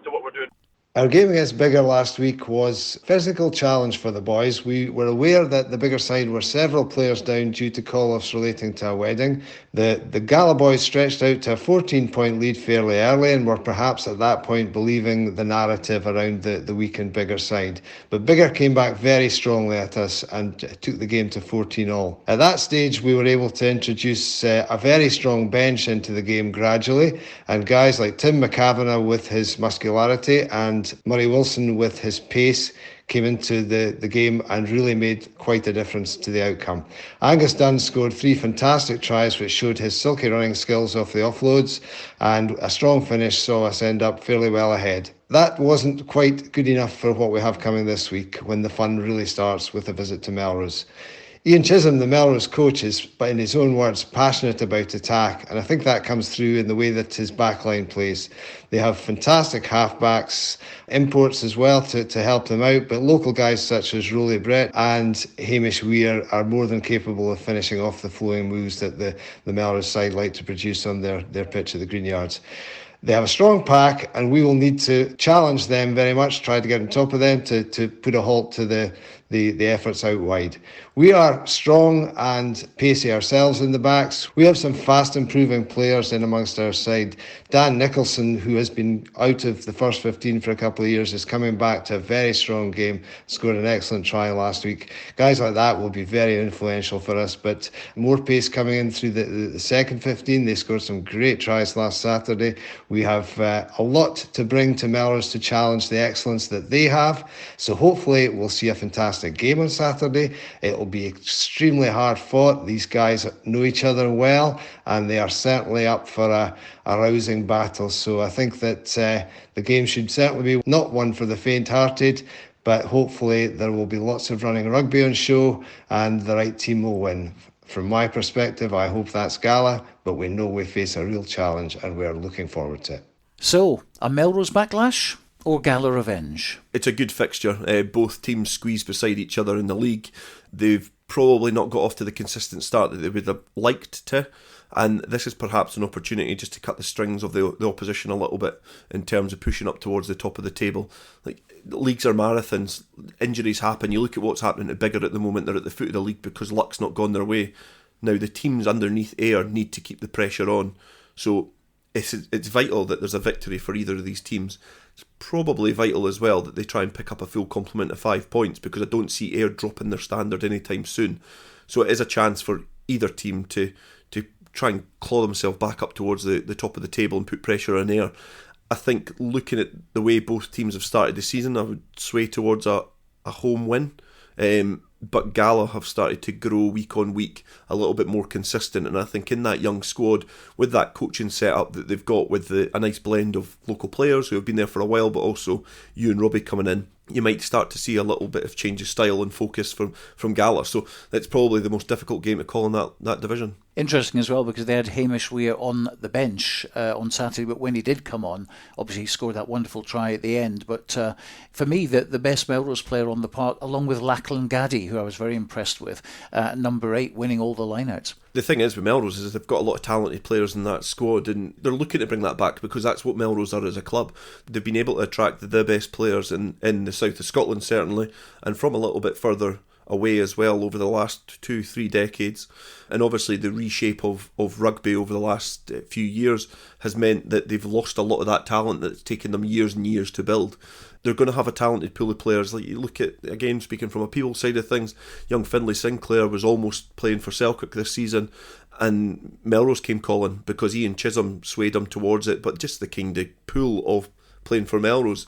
to what we're doing. Our game against Biggar last week was a physical challenge for the boys. We were aware that the Biggar side were several players down due to call-offs relating to a wedding. The Gala boys stretched out to a 14-point lead fairly early and were perhaps at that point believing the narrative around the weakened Biggar side. But Biggar came back very strongly at us and took the game to 14-all. At that stage, we were able to introduce a very strong bench into the game gradually, and guys like Tim McCavanagh with his muscularity and Murray Wilson with his pace came into the game and really made quite a difference to the outcome. Angus Dunn scored 3 fantastic tries which showed his silky running skills off the offloads, and a strong finish saw us end up fairly well ahead. That wasn't quite good enough for what we have coming this week, when the fun really starts with a visit to Melrose. Ian Chisholm, the Melrose coach, is, in his own words, passionate about attack, and I think that comes through in the way that his backline plays. They have fantastic halfbacks, imports as well to help them out, but local guys such as Rolly Brett and Hamish Weir are more than capable of finishing off the flowing moves that the Melrose side like to produce on their pitch at the Greenyards. They have a strong pack, and we will need to challenge them very much, try to get on top of them to put a halt to the efforts out wide. We are strong and pacey ourselves in the backs. We have some fast improving players in amongst our side. Dan Nicholson, who has been out of the first 15 for a couple of years, is coming back to a very strong game, scored an excellent try last week. Guys like that will be very influential for us, but more pace coming in through the second 15. They scored some great tries last Saturday. We have a lot to bring to Melrose to challenge the excellence that they have, so hopefully we'll see a fantastic game on Saturday. It'll be extremely hard fought. These guys know each other well, and they are certainly up for a rousing battle. So I think that the game should certainly be not one for the faint-hearted, but hopefully there will be lots of running rugby on show and the right team will win. From my perspective, I hope that's Gala, but we know we face a real challenge and we're looking forward to it. So, a Melrose backlash or Gala revenge? It's a good fixture. Both teams squeeze beside each other in the league. They've probably not got off to the consistent start that they would have liked to, and this is perhaps an opportunity just to cut the strings of the opposition a little bit in terms of pushing up towards the top of the table. Like, leagues are marathons, injuries happen. You look at what's happening to Biggar at the moment. They're at the foot of the league because luck's not gone their way. Now the teams underneath Ayr need to keep the pressure on, so it's vital that there's a victory for either of these teams. It's probably vital as well that they try and pick up a full complement of 5 points, because I don't see Ayr dropping their standard anytime soon. So it is a chance for either team to try and claw themselves back up towards the top of the table and put pressure on Ayr. I think looking at the way both teams have started the season, I would sway towards a home win. But Gala have started to grow week on week, a little bit more consistent, and I think in that young squad, with that coaching setup that they've got, with a nice blend of local players who have been there for a while, but also you and Robbie coming in, you might start to see a little bit of change of style and focus from Gala. So it's probably the most difficult game to call in that division. Interesting as well, because they had Hamish Weir on the bench on Saturday, but when he did come on, obviously he scored that wonderful try at the end. But for me, the best Melrose player on the park, along with Lachlan Gaddy, who I was very impressed with, number 8, winning all the lineouts. The thing is with Melrose is they've got a lot of talented players in that squad, and they're looking to bring that back because that's what Melrose are as a club. They've been able to attract the best players in the south of Scotland, certainly, and from a little bit further away as well over the last 2-3 decades. And obviously the reshape of rugby over the last few years has meant that they've lost a lot of that talent that's taken them years and years to build. They're going to have a talented pool of players. Like you look at, again, speaking from a Peebles side of things, young Finlay Sinclair was almost playing for Selkirk this season, and Melrose came calling because Ian Chisholm swayed him towards it, but just the kind of pool of playing for Melrose.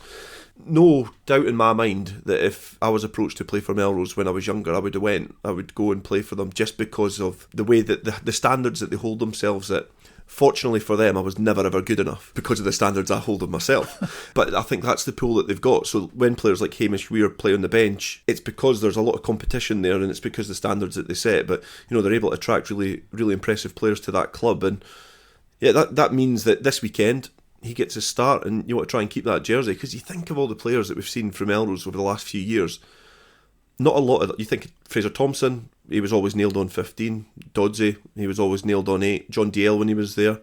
No doubt in my mind that if I was approached to play for Melrose when I was younger, I would have went. I would go and play for them just because of the way that the standards that they hold themselves at. Fortunately for them, I was never ever good enough because of the standards I hold of myself. But I think that's the pool that they've got. So when players like Hamish Weir play on the bench, it's because there's a lot of competition there, and it's because of the standards that they set. But they're able to attract really, really impressive players to that club, and yeah, that means that this weekend he gets his start, and you want to try and keep that jersey, because you think of all the players that we've seen from Melrose over the last few years. Not a lot of. You think Fraser Thompson, he was always nailed on 15. Dodsey, he was always nailed on 8. John Dalziel when he was there.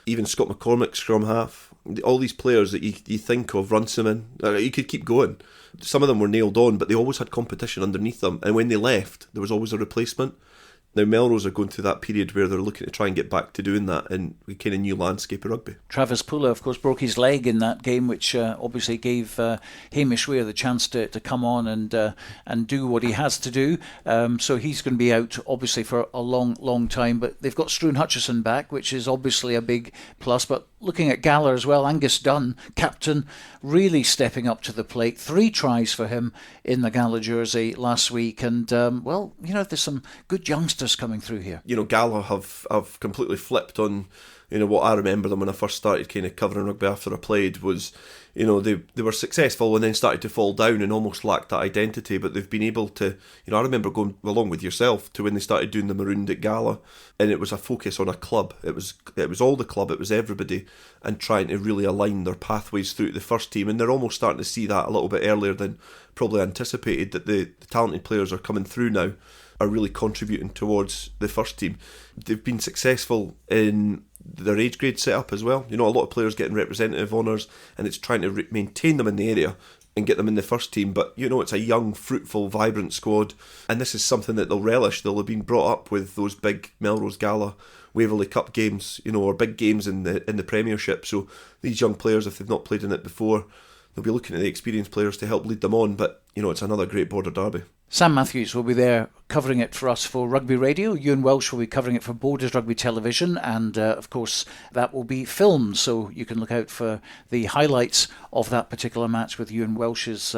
Even Scott McCormick, scrum half. All these players that you think of, Runciman, you could keep going. Some of them were nailed on, but they always had competition underneath them. And when they left, there was always a replacement. Now Melrose are going through that period where they're looking to try and get back to doing that in a kind of new landscape of rugby. Travis Pula, of course, broke his leg in that game, which obviously gave Hamish Weir the chance to come on and do what he has to do. So he's going to be out, obviously, for a long time. But they've got Struan Hutchison back, which is obviously a big plus. But looking at Gala as well, Angus Dunn, captain, really stepping up to the plate. 3 tries for him in the Gala jersey last week. And, there's some good youngsters coming through here. Gala have completely flipped on, what I remember them when I first started kind of covering rugby after I played was, they were successful and then started to fall down and almost lacked that identity, but they've been able to, I remember going along with yourself to when they started doing the Marooned at Gala, and it was a focus on a club. It was all the club, it was everybody, and trying to really align their pathways through the first team, and they're almost starting to see that a little bit earlier than probably anticipated, that the talented players are coming through now, are really contributing towards the first team. They've been successful in their age grade setup as well. A lot of players getting representative honours, and it's trying to maintain them in the area and get them in the first team. But it's a young, fruitful, vibrant squad, and this is something that they'll relish. They'll have been brought up with those big Melrose Gala, Waverley Cup games, or big games in the Premiership. So these young players, if they've not played in it before, they'll be looking at the experienced players to help lead them on. But it's another great border derby. Sam Matthews will be there covering it for us for Rugby Radio. Ewan Welsh will be covering it for Borders Rugby Television, and of course that will be filmed, so you can look out for the highlights of that particular match with Ewan Welsh's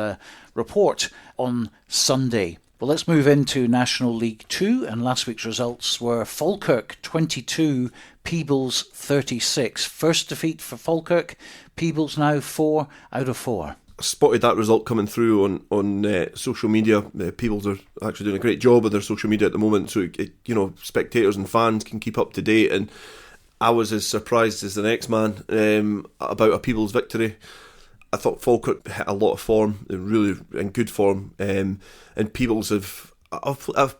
report on Sunday. Well, let's move into National League 2, and last week's results were Falkirk 22, Peebles 36. First defeat for Falkirk, Peebles now 4 out of 4. Spotted that result coming through on social media. Peebles are actually doing a great job with their social media at the moment, so spectators and fans can keep up to date. And I was as surprised as the next man about a Peebles victory. I thought Falkirk hit a lot of form, really in good form, and Peebles have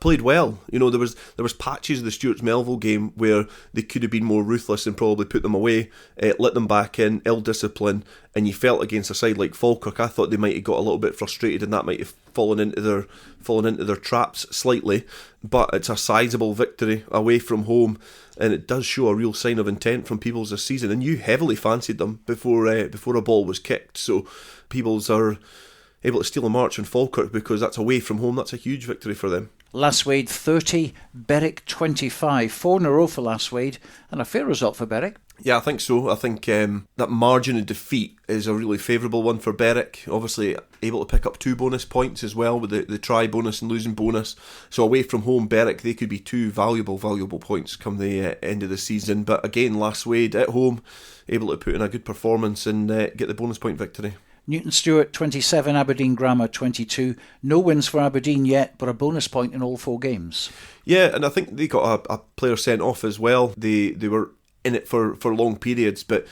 played well. There was patches of the Stuarts Melville game where they could have been more ruthless and probably put them away, let them back in, ill discipline, and you felt against a side like Falkirk, I thought they might have got a little bit frustrated and that might have fallen into their traps slightly. But it's a sizable victory away from home, and it does show a real sign of intent from Peebles this season. And you heavily fancied them before a ball was kicked, so Peebles are able to steal a march in Falkirk because that's away from home. That's a huge victory for them. Lasswade 30, Berwick 25. 4 in a row for Lasswade, and a fair result for Berwick. Yeah, I think so. I think that margin of defeat is a really favourable one for Berwick. Obviously able to pick up 2 bonus points as well with the try bonus and losing bonus. So away from home, Berwick, they could be 2 valuable points come the end of the season. But again, Lasswade at home, able to put in a good performance and get the bonus point victory. Newton Stewart 27, Aberdeen Grammar 22. No wins for Aberdeen yet, but a bonus point in all 4 games. Yeah, and I think they got a player sent off as well. They were in it for long periods, but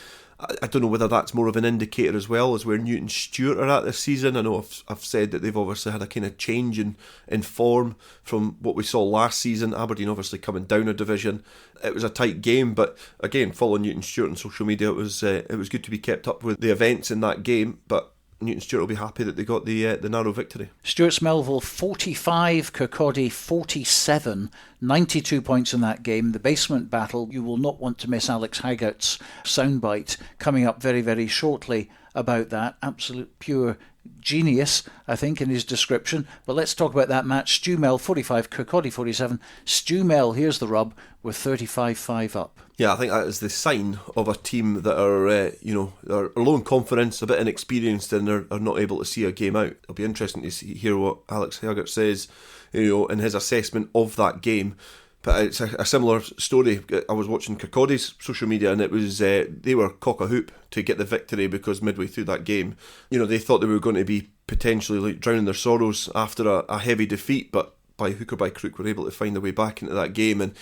I don't know whether that's more of an indicator as well as where Newton Stewart are at this season. I know I've said that they've obviously had a kind of change in form from what we saw last season. Aberdeen obviously coming down a division. It was a tight game, but again, following Newton Stewart on social media, it was good to be kept up with the events in that game. But Newton Stewart will be happy that they got the narrow victory. Stuart Melville 45, Kirkcaldy 47, 92 points in that game. The basement battle, you will not want to miss Alex Haggart's soundbite coming up very, very shortly about that. Absolute pure genius, I think, in his description. But let's talk about that match. Stu Mel 45, Kirkcaldy 47. Stu Mel, here's the rub, with 35-5 up. Yeah, I think that is the sign of a team that are, are low in confidence, a bit inexperienced, and are not able to see a game out. It'll be interesting to hear what Alex Haggart says, in his assessment of that game. But it's a similar story. I was watching Kirkcaldy's social media, and it was they were cock a hoop to get the victory, because midway through that game, they thought they were going to be potentially drowning their sorrows after a heavy defeat, but by hook or by crook were able to find their way back into that game. And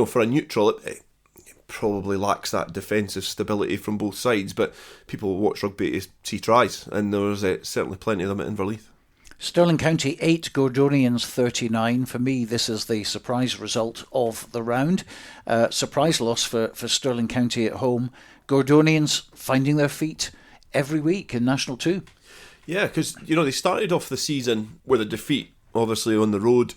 for a neutral, it probably lacks that defensive stability from both sides, but people watch rugby to see tries, and there was certainly plenty of them at Inverleith. Stirling County 8, Gordonians 39. For me, this is the surprise result of the round. Surprise loss for Stirling County at home. Gordonians finding their feet every week in National 2. Yeah, because they started off the season with a defeat, obviously on the road.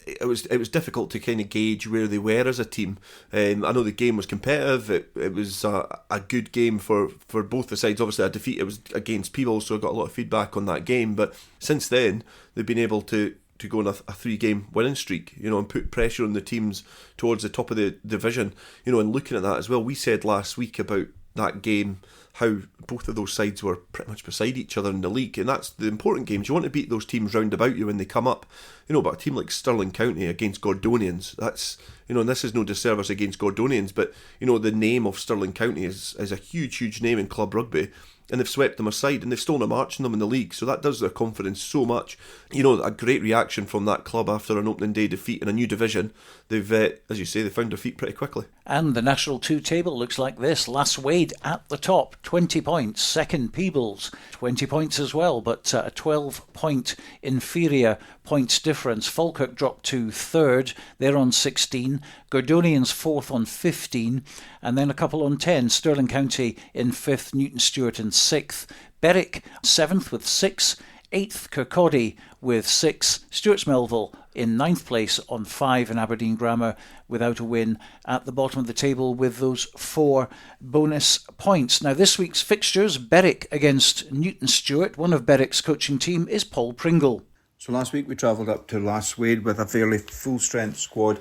It was difficult to kind of gauge where they were as a team. I know the game was competitive. It was a good game for both the sides. Obviously a defeat, it was against Peebles, so I got a lot of feedback on that game. But since then, they've been able to go on a 3-game winning streak, and put pressure on the teams towards the top of the division. And looking at that as well, we said last week about that game, how both of those sides were pretty much beside each other in the league, and that's the important games. You want to beat those teams round about you when they come up, but a team like Stirling County against Gordonians, that's, and this is no disservice against Gordonians, but the name of Stirling County is a huge name in club rugby, and they've swept them aside, and they've stolen a march in them in the league, so that does their confidence so much. A great reaction from that club after an opening day defeat in a new division. They've, as you say, they found their feet pretty quickly. And the National 2 table looks like this. Lasswade at the top, 20 points. Second, Peebles, 20 points as well, but a 12-point inferior points difference. Falkirk dropped to third, they're on 16. Gordonians fourth on 15, and then a couple on 10. Stirling County in fifth, Newton Stewart in sixth. Berwick seventh with 6. 8th, Kirkcaldy with 6. Stuart Melville in 9th place on 5, and Aberdeen Grammar without a win at the bottom of the table with those 4 bonus points. Now this week's fixtures, Berwick against Newton Stewart. One of Berwick's coaching team is Paul Pringle. So last week we travelled up to Lasswade with a fairly full-strength squad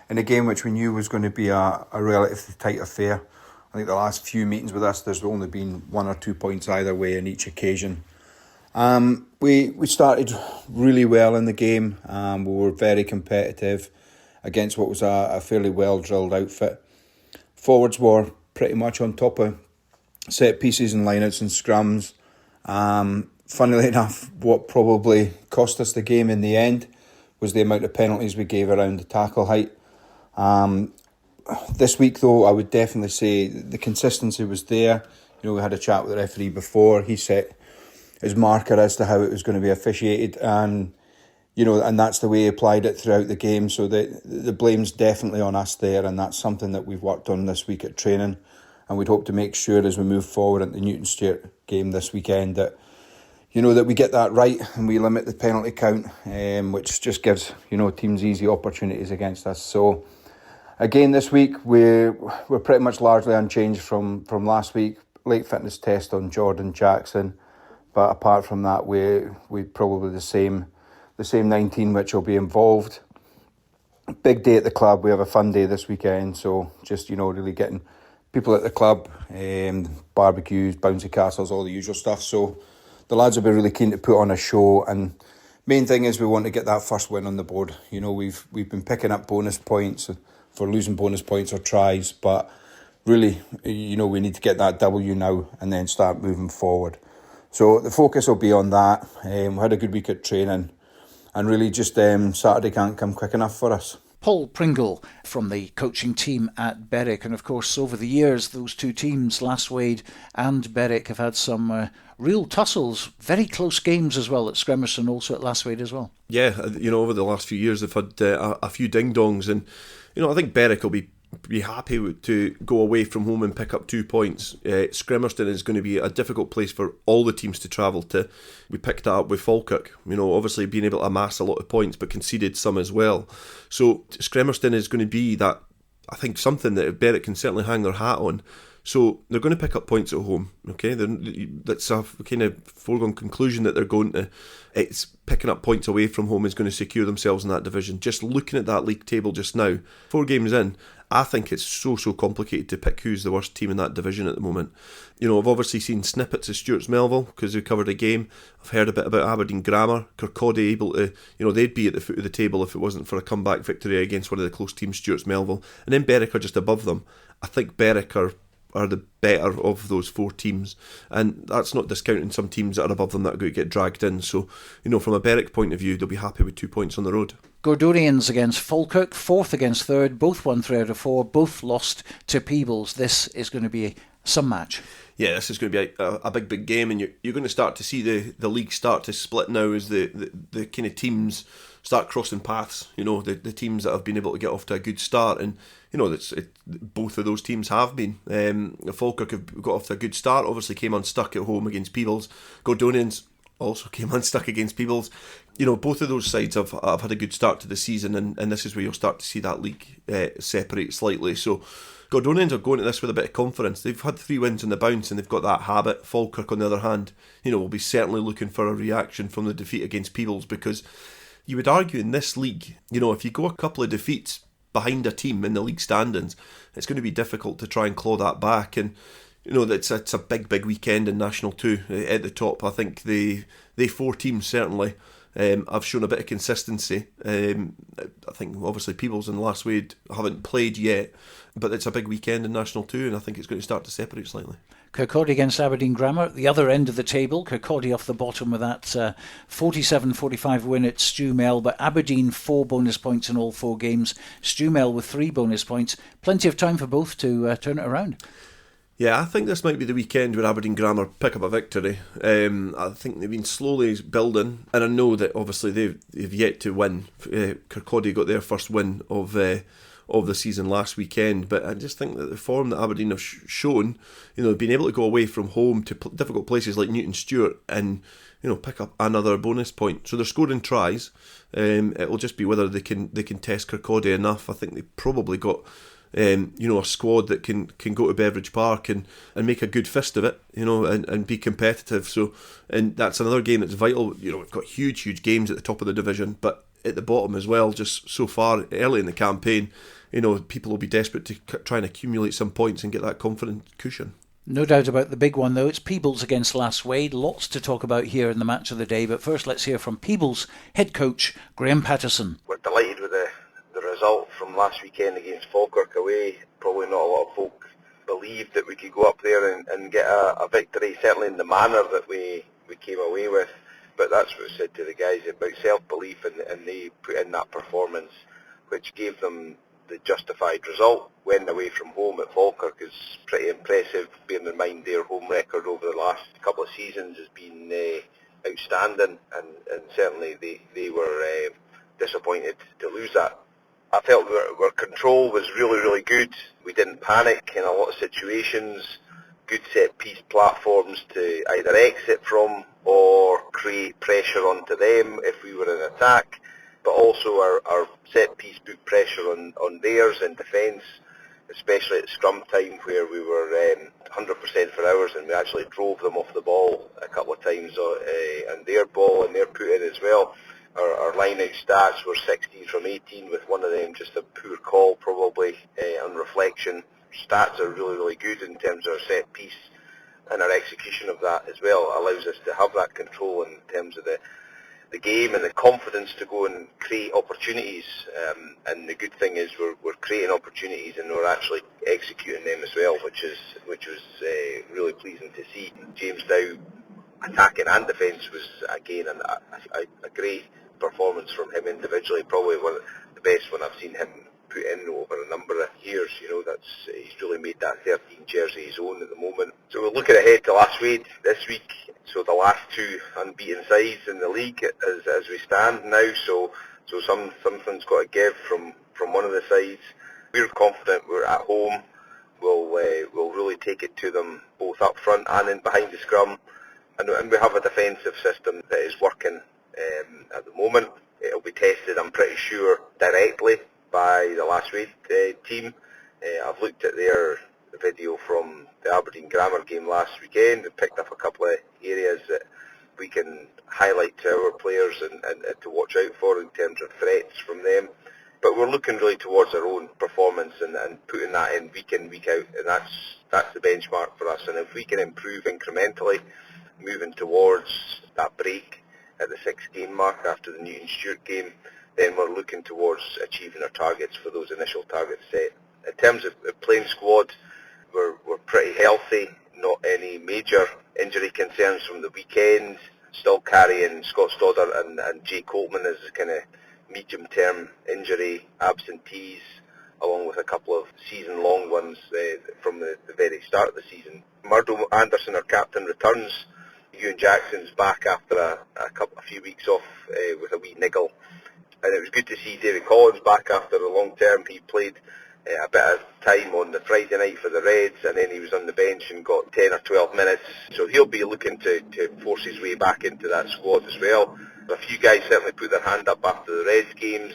in a game which we knew was going to be a relatively tight affair. I think the last few meetings with us, there's only been 1 or 2 points either way on each occasion. We started really well in the game. We were very competitive against what was a fairly well-drilled outfit. Forwards were pretty much on top of set pieces and lineouts and scrums. Funnily enough, what probably cost us the game in the end was the amount of penalties we gave around the tackle height. This week, though, I would definitely say the consistency was there. We had a chat with the referee before. He set his marker as to how it was going to be officiated, and and that's the way he applied it throughout the game. So the blame's definitely on us there, and that's something that we've worked on this week at training, and we'd hope to make sure as we move forward into the Newton Stewart game this weekend that that we get that right and we limit the penalty count, which just gives teams easy opportunities against us. So again, this week we're pretty much largely unchanged from last week. Late fitness test on Jordan Jackson. But apart from that, we probably the same 19 which will be involved. Big day at the club. We have a fun day this weekend, so just really getting people at the club, barbecues, bouncy castles, all the usual stuff. So the lads will be really keen to put on a show, and main thing is we want to get that first win on the board. We've been picking up bonus points for losing bonus points or tries, but really we need to get that W now and then start moving forward. So the focus will be on that. We had a good week at training, and really just Saturday can't come quick enough for us. Paul Pringle from the coaching team at Berwick, and of course over the years those two teams, Lasswade and Berwick, have had some real tussles, very close games as well at Scremerson, also at Lasswade as well. Yeah, over the last few years they've had a few ding-dongs, and I think Berwick will be be happy to go away from home and pick up 2 points. Scremerston is going to be a difficult place for all the teams to travel to. We picked that up with Falkirk, obviously being able to amass a lot of points but conceded some as well. So Scremerston is going to be that, I think, something that Berwick can certainly hang their hat on. So they're going to pick up points at home, okay? That's a kind of foregone conclusion that they're going to. It's picking up points away from home is going to secure themselves in that division. Just looking at that league table just now, 4 games in, I think it's so complicated to pick who's the worst team in that division at the moment. I've obviously seen snippets of Stuart's Melville because we covered a game. I've heard a bit about Aberdeen Grammar. Kirkcaldy able to, they'd be at the foot of the table if it wasn't for a comeback victory against one of the close teams, Stuart's Melville. And then Berwick are just above them. I think Berwick are the better of those 4 teams, and that's not discounting some teams that are above them that are going to get dragged in. So, from a Berwick point of view, they'll be happy with 2 points on the road. Gordonians against Falkirk, 4th against 3rd, both won 3 out of 4, both lost to Peebles. This is going to be some match. Yeah, this is going to be a big game, and you're going to start to see the league start to split now as the kind of teams start crossing paths. The teams that have been able to get off to a good start, and both of those teams have been. Falkirk have got off to a good start, obviously came unstuck at home against Peebles. Gordonians also came unstuck against Peebles. Both of those sides have had a good start to the season, and this is where you'll start to see that league separate slightly. So Gordonians are going at this with a bit of confidence. They've had 3 wins on the bounce and they've got that habit. Falkirk, on the other hand, will be certainly looking for a reaction from the defeat against Peebles, because you would argue in this league, if you go a couple of defeats behind a team in the league standings, it's going to be difficult to try and claw that back. And it's a big weekend in National 2 at the top. I think they 4 teams certainly have shown a bit of consistency. I think obviously Peebles and Lasswade haven't played yet, but it's a big weekend in National 2, and I think it's going to start to separate slightly. Kirkcaldy against Aberdeen Grammar at the other end of the table. Kirkcaldy off the bottom with that 47-45 win at Stewmel, but Aberdeen 4 bonus points in all 4 games. Stewmel with 3 bonus points. Plenty of time for both to turn it around. Yeah, I think this might be the weekend where Aberdeen Grammar pick up a victory. I think they've been slowly building, and I know that obviously they've yet to win. Kirkcaldy got their first win of the season last weekend, but I just think that the form that Aberdeen have shown, being able to go away from home to difficult places like Newton Stewart and pick up another bonus point. So they're scoring tries. It'll just be whether they can test Kirkcaldy enough. I think they've probably got a squad that can go to Beveridge Park and make a good fist of it, and be competitive. So, and that's another game that's vital. We've got huge games at the top of the division, but at the bottom as well, just so far early in the campaign, people will be desperate to try and accumulate some points and get that confident cushion. No doubt about the big one, though. It's Peebles against Lasswade. Lots to talk about here in the match of the day. But first, let's hear from Peebles head coach Graham Patterson. We're delighted with the result from last weekend against Falkirk away. Probably not a lot of folk believed that we could go up there and get a victory, certainly in the manner that we came away with. But that's what I said to the guys about self-belief, and they put in that performance, which gave them the justified result. Went away from home at Falkirk is pretty impressive, bearing in mind their home record over the last couple of seasons has been outstanding, and certainly they were disappointed to lose that. I felt our control was really good. We didn't panic in a lot of situations. Good set-piece platforms to either exit from or create pressure onto them if we were in attack. But also our set-piece put pressure on theirs in defence, especially at scrum time where we were 100% for ours, and we actually drove them off the ball a couple of times on their ball and their put-in as well. Our line-out stats were 16 from 18, with one of them just a poor call probably on reflection. Stats are really good in terms of our set-piece, and our execution of that as well allows us to have that control in terms of the game and the confidence to go and create opportunities. And the good thing is we're creating opportunities and we're actually executing them as well, which was really pleasing to see. James Dow, attacking and defence, was again a great performance from him individually. Probably one of the best one I've seen him put in over a number of years. He's really made that 13 jersey his own at the moment. So we're looking ahead to Lasswade this week. So the last 2 unbeaten sides in the league as we stand now. So something's got to give from one of the sides. We're confident we're at home. We'll really take it to them both up front and in behind the scrum. And we have a defensive system that is working at the moment. It'll be tested, I'm pretty sure, directly by the Lasswade team. I've looked at their video from the Aberdeen Grammar game last weekend and picked up a couple of areas that we can highlight to our players and to watch out for in terms of threats from them. But we're looking really towards our own performance and putting that in, week out, and that's the benchmark for us. And if we can improve incrementally, moving towards that break at the 16 mark after the Newton-Stewart game, then we're looking towards achieving our targets for those initial targets set. In terms of the playing squad, we're pretty healthy, not any major injury concerns from the weekend. Still carrying Scott Stoddart and Jay Coleman as kind of medium-term injury absentees, along with a couple of season-long ones from the very start of the season. Murdo Anderson, our captain, returns. Ewan Jackson's back after a few weeks off with a wee niggle. And it was good to see David Collins back after a long term. He played a bit of time on the Friday night for the Reds, and then he was on the bench and got 10 or 12 minutes. So he'll be looking to force his way back into that squad as well. A few guys certainly put their hand up after the Reds games.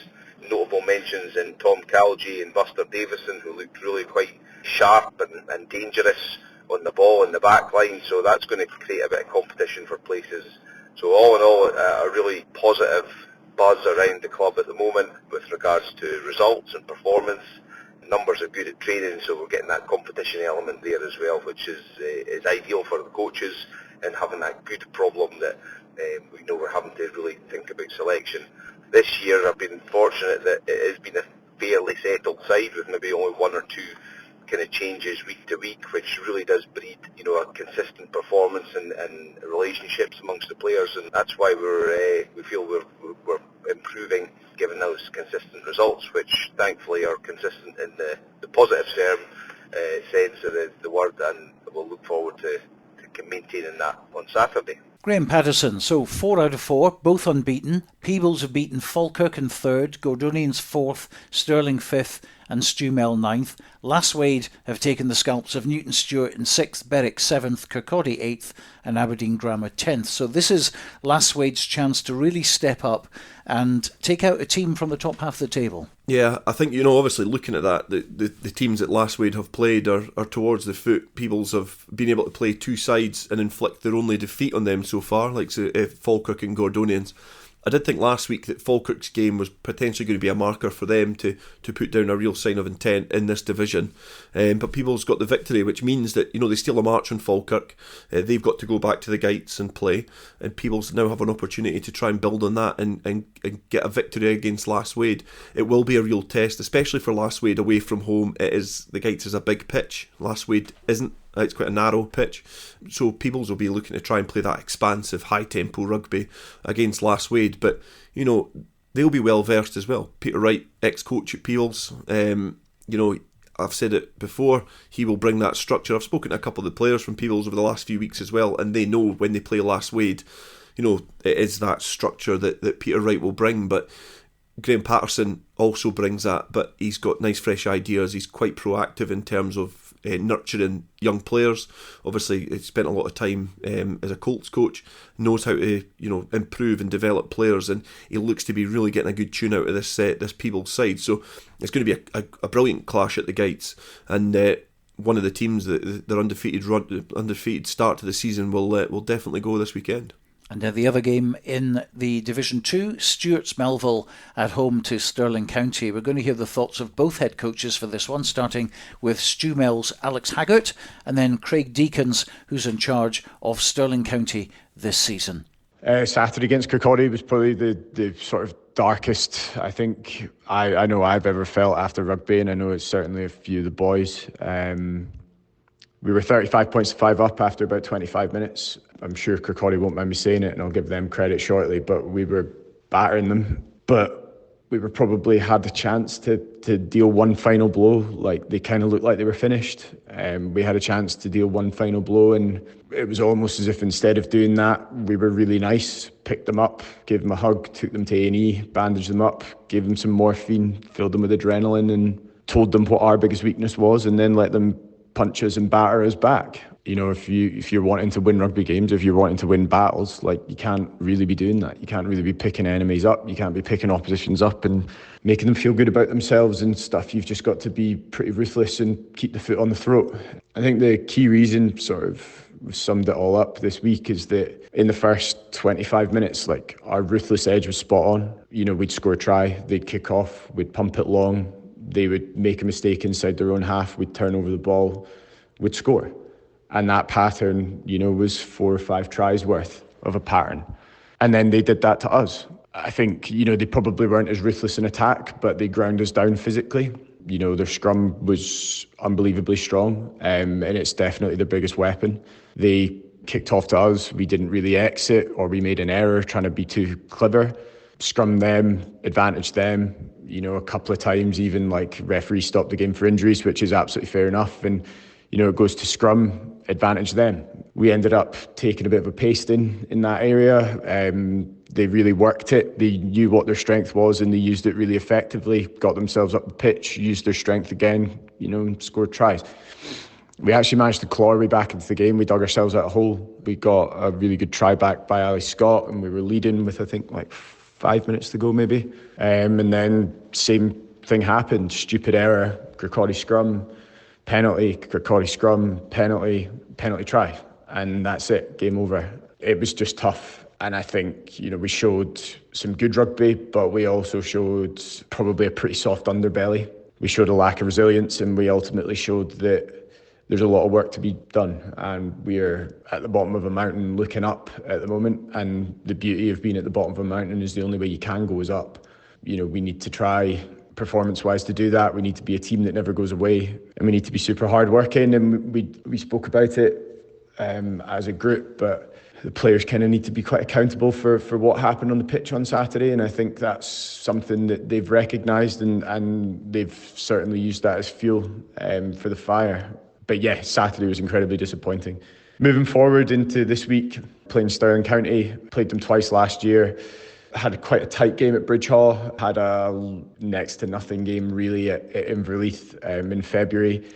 Notable mentions in Tom Calgie and Buster Davison, who looked really quite sharp and dangerous on the ball in the back line. So that's going to create a bit of competition for places. So all in all, a really positive buzz around the club at the moment with regards to results and performance. Numbers are good at training, so we're getting that competition element there as well, which is ideal for the coaches, and having that good problem that we know we're having to really think about selection. This year I've been fortunate that it has been a fairly settled side with maybe only one or two kind of changes week to week, which really does breed, a consistent performance and relationships amongst the players, and that's why we feel we're improving, given those consistent results, which thankfully are consistent in the positive sense of the word, and we'll look forward to maintaining that on Saturday. Graham Patterson, so 4 out of 4, both unbeaten. Peebles have beaten Falkirk in 3rd, Gordonians 4th, Stirling 5th and Stewmel 9th. Lasswade have taken the scalps of Newton-Stewart in 6th, Berwick 7th, Kirkcaldy 8th and Aberdeen Grammar 10th. So this is Lasswade's chance to really step up and take out a team from the top half of the table. Yeah, I think, obviously looking at that, the teams that Lasswade have played are towards the foot. Peebles have been able to play two sides and inflict their only defeat on them so far, like Falkirk and Gordonians. I did think last week that Falkirk's game was potentially going to be a marker for them to put down a real sign of intent in this division. But Peebles got the victory, which means that, they steal a march on Falkirk. They've got to go back to the Gates and play. And Peebles now have an opportunity to try and build on that and get a victory against Lasswade. It will be a real test, especially for Lasswade away from home. The Gates is a big pitch. Lasswade isn't. It's quite a narrow pitch, so Peebles will be looking to try and play that expansive, high-tempo rugby against Lasswade. But, they'll be well versed as well. Peter Wright, ex-coach at Peebles, I've said it before, he will bring that structure. I've spoken to a couple of the players from Peebles over the last few weeks as well, and they know when they play Lasswade, it is that structure that Peter Wright will bring. But Graham Patterson also brings that, but he's got nice fresh ideas. He's quite proactive in terms of nurturing young players. Obviously, he spent a lot of time as a Colts coach, knows how to improve and develop players, and he looks to be really getting a good tune out of this Peebles side. So it's going to be a brilliant clash at the Gates, and one of the teams that their undefeated start to the season will definitely go this weekend. And the other game in the Division 2, Stuart's Melville at home to Stirling County. We're going to hear the thoughts of both head coaches for this one, starting with Stewmel's Alex Haggart and then Craig Deakins, who's in charge of Stirling County this season. Saturday against Kirkcaldy was probably the sort of darkest I think I know I've ever felt after rugby, and I know it's certainly a few of the boys. We were 35 points to 5 up after about 25 minutes. I'm sure Kirkcaldy won't mind me saying it, and I'll give them credit shortly, but we were battering them. But we were probably had the chance to deal one final blow. Like, they kind of looked like they were finished. We had a chance to deal one final blow, and it was almost as if instead of doing that, we were really nice, picked them up, gave them a hug, took them to A&E, bandaged them up, gave them some morphine, filled them with adrenaline, and told them what our biggest weakness was, and then let them punch us and batter us back. You know, if you're wanting to win rugby games, if you're wanting to win battles, like, you can't really be doing that. You can't really be picking enemies up. You can't be picking oppositions up and making them feel good about themselves and stuff. You've just got to be pretty ruthless and keep the foot on the throat. I think the key reason, sort of summed it all up this week, is that in the first 25 minutes, like, our ruthless edge was spot on. You know, we'd score a try, they'd kick off, we'd pump it long, they would make a mistake inside their own half, we'd turn over the ball, we'd score. And that pattern, you know, was 4 or 5 tries worth of a pattern. And then they did that to us. I think, you know, they probably weren't as ruthless in attack, but they ground us down physically. You know, their scrum was unbelievably strong, and it's definitely their biggest weapon. They kicked off to us, we didn't really exit, or we made an error trying to be too clever. Scrum them, advantage them. You know, a couple of times even, like, referees stopped the game for injuries, which is absolutely fair enough. And, you know, it goes to scrum, advantage them. We ended up taking a bit of a pasting in that area. They really worked it. They knew what their strength was and they used it really effectively, got themselves up the pitch, used their strength again, you know, and scored tries. We actually managed to claw our way back into the game. We dug ourselves out a hole. We got a really good try back by Ali Scott, and we were leading with, I think, like 5 minutes to go maybe. And then same thing happened. Stupid error, Kirkcaldy scrum, penalty, Kirkcaldy scrum, penalty try. And that's it, game over. It was just tough. And I think, you know, we showed some good rugby, but we also showed probably a pretty soft underbelly. We showed a lack of resilience, and we ultimately showed that there's a lot of work to be done. And we're at the bottom of a mountain looking up at the moment. And the beauty of being at the bottom of a mountain is the only way you can go is up. You know, we need to try performance-wise to do that. We need to be a team that never goes away, and we need to be super hard-working. And we spoke about it as a group, but the players kind of need to be quite accountable for what happened on the pitch on Saturday, and I think that's something that they've recognised, and they've certainly used that as fuel for the fire. But yeah, Saturday was incredibly disappointing. Moving forward into this week, playing Stirling County, played them twice last year, had quite a tight game at Bridge Hall, had a next to nothing game really at Inverleith in February.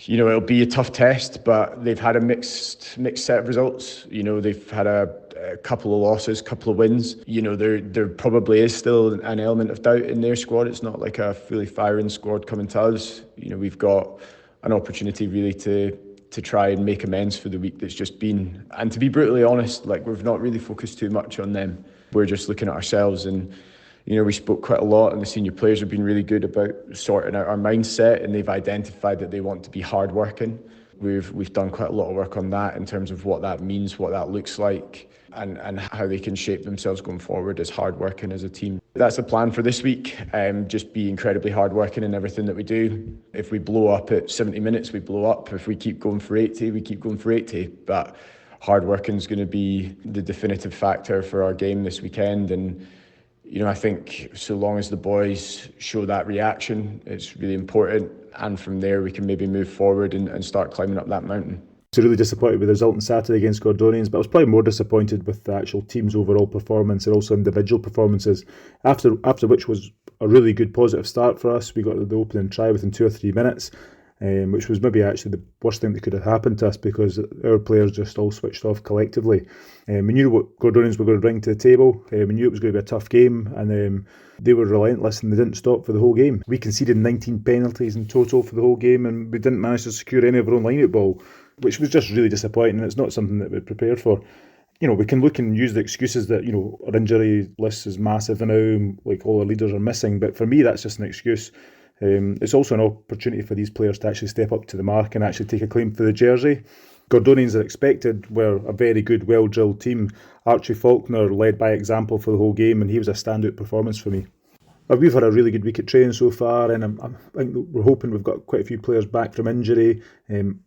You know, it'll be a tough test, but they've had a mixed set of results. You know, they've had a couple of losses, couple of wins. You know, there probably is still an element of doubt in their squad. It's not like a fully firing squad coming to us. You know, we've got an opportunity really to try and make amends for the week that's just been. And to be brutally honest, like, we've not really focused too much on them. We're just looking at ourselves, and you know, we spoke quite a lot, and the senior players have been really good about sorting out our mindset, and they've identified that they want to be hard-working. We've done quite a lot of work on that in terms of what that means, what that looks like, and how they can shape themselves going forward as hard-working as a team. That's the plan for this week, just be incredibly hard-working in everything that we do. If we blow up at 70 minutes, we blow up. If we keep going for 80, we keep going for 80. But hard-working is going to be the definitive factor for our game this weekend, and you know, I think so long as the boys show that reaction, it's really important. And from there, we can maybe move forward and start climbing up that mountain. So really disappointed with the result on Saturday against Gordonians, but I was probably more disappointed with the actual team's overall performance and also individual performances, after which was a really good positive start for us. We got the opening try within 2 or 3 minutes, which was maybe actually the worst thing that could have happened to us, because our players just all switched off collectively. We knew what Gordonians were going to bring to the table. We knew it was going to be a tough game, and they were relentless and they didn't stop for the whole game. We conceded 19 penalties in total for the whole game, and we didn't manage to secure any of our own line-out ball, which was just really disappointing, and it's not something that we're prepared for. You know, we can look and use the excuses that, you know, our injury list is massive now, like all our leaders are missing, but for me that's just an excuse. It's also an opportunity for these players to actually step up to the mark and actually take a claim for the jersey. Gordonians, are expected, were a very good, well-drilled team. Archie Faulkner led by example for the whole game, and he was a standout performance for me. We've had a really good week at training so far, and I think we're hoping we've got quite a few players back from injury.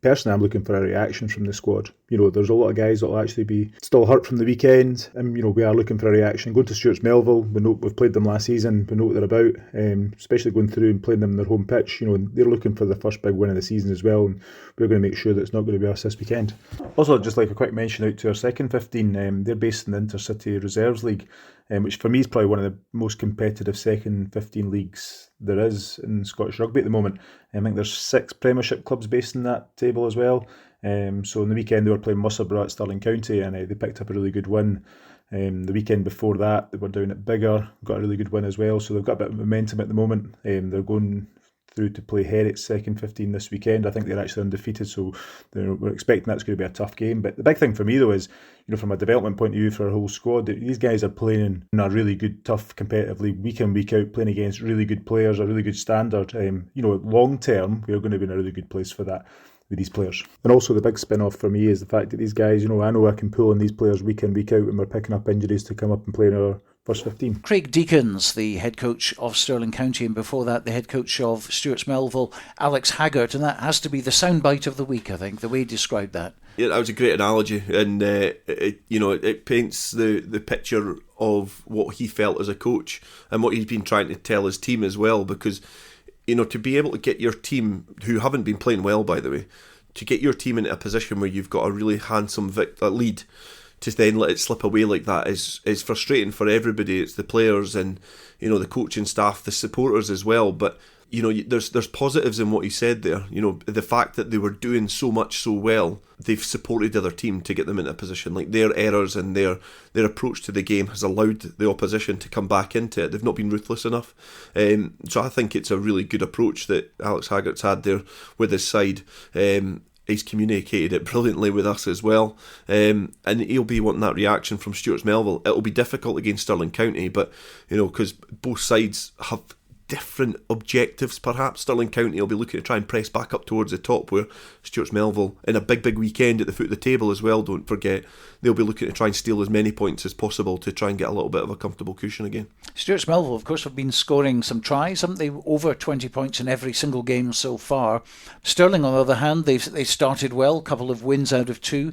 Personally, I'm looking for a reaction from the squad. You know, there's a lot of guys that will actually be still hurt from the weekend, and you know, we are looking for a reaction. Going to Stuart's Melville, we know we've played them last season, we know what they're about, especially going through and playing them in their home pitch. You know, they're looking for the first big win of the season as well, and we're going to make sure that it's not going to be us this weekend. Also, I'd just like a quick mention out to our second 15. They're based in the Intercity Reserves League. which for me is probably one of the most competitive second 15 leagues there is in Scottish rugby at the moment. I think there's 6 Premiership clubs based in that table as well. So on the weekend they were playing Musselburgh at Stirling County, and they picked up a really good win. The weekend before that they were down at Biggar, got a really good win as well. So they've got a bit of momentum at the moment. They're going through to play Herrick's second 15 this weekend. I think they're actually undefeated, so we're expecting that's going to be a tough game. But the big thing for me though is, from a development point of view for our whole squad, these guys are playing in a really good, tough, competitive league, week in, week out, playing against really good players, a really good standard. Long term, we're going to be in a really good place for that with these players. And also the big spin-off for me is the fact that these guys, I know I can pull on these players week in, week out when we're picking up injuries to come up and play in our first 15. Craig Deakins, the head coach of Stirling County, and before that the head coach of Stuart Melville, Alex Haggart, and that has to be the soundbite of the week, I think, the way he described that. Yeah, that was a great analogy, and it paints the picture of what he felt as a coach and what he's been trying to tell his team as well, because to be able to get your team, who haven't been playing well by the way, to get your team into a position where you've got a really handsome lead, to then let it slip away like that is frustrating for everybody. It's the players and the coaching staff, the supporters as well. But there's positives in what he said there. The fact that they were doing so much so well, they've supported the other team to get them into a position. Like their errors and their approach to the game has allowed the opposition to come back into it. They've not been ruthless enough. So I think it's a really good approach that Alex Haggart's had there with his side. He's communicated it brilliantly with us as well, and he'll be wanting that reaction from Stuart Melville. It'll be difficult against Stirling County, but because both sides have different objectives perhaps. Stirling County will be looking to try and press back up towards the top, where Stuart Melville, in a big weekend at the foot of the table as well, don't forget, they'll be looking to try and steal as many points as possible to try and get a little bit of a comfortable cushion again. Stuart Melville, of course, have been scoring some tries, haven't they? Over 20 points in every single game so far. Stirling, on the other hand, they started well, a couple of wins out of 2.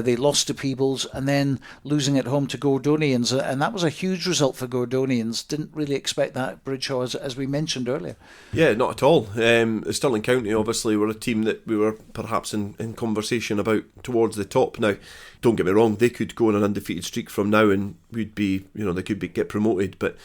They lost to Peebles and then losing at home to Gordonians, and that was a huge result for Gordonians. Didn't really expect that at Bridgehaw, as we mentioned earlier. Yeah, not at all. Stirling County obviously were a team that we were perhaps in conversation about towards the top. Now, don't get me wrong, they could go on an undefeated streak from now and we'd be, they could get promoted, but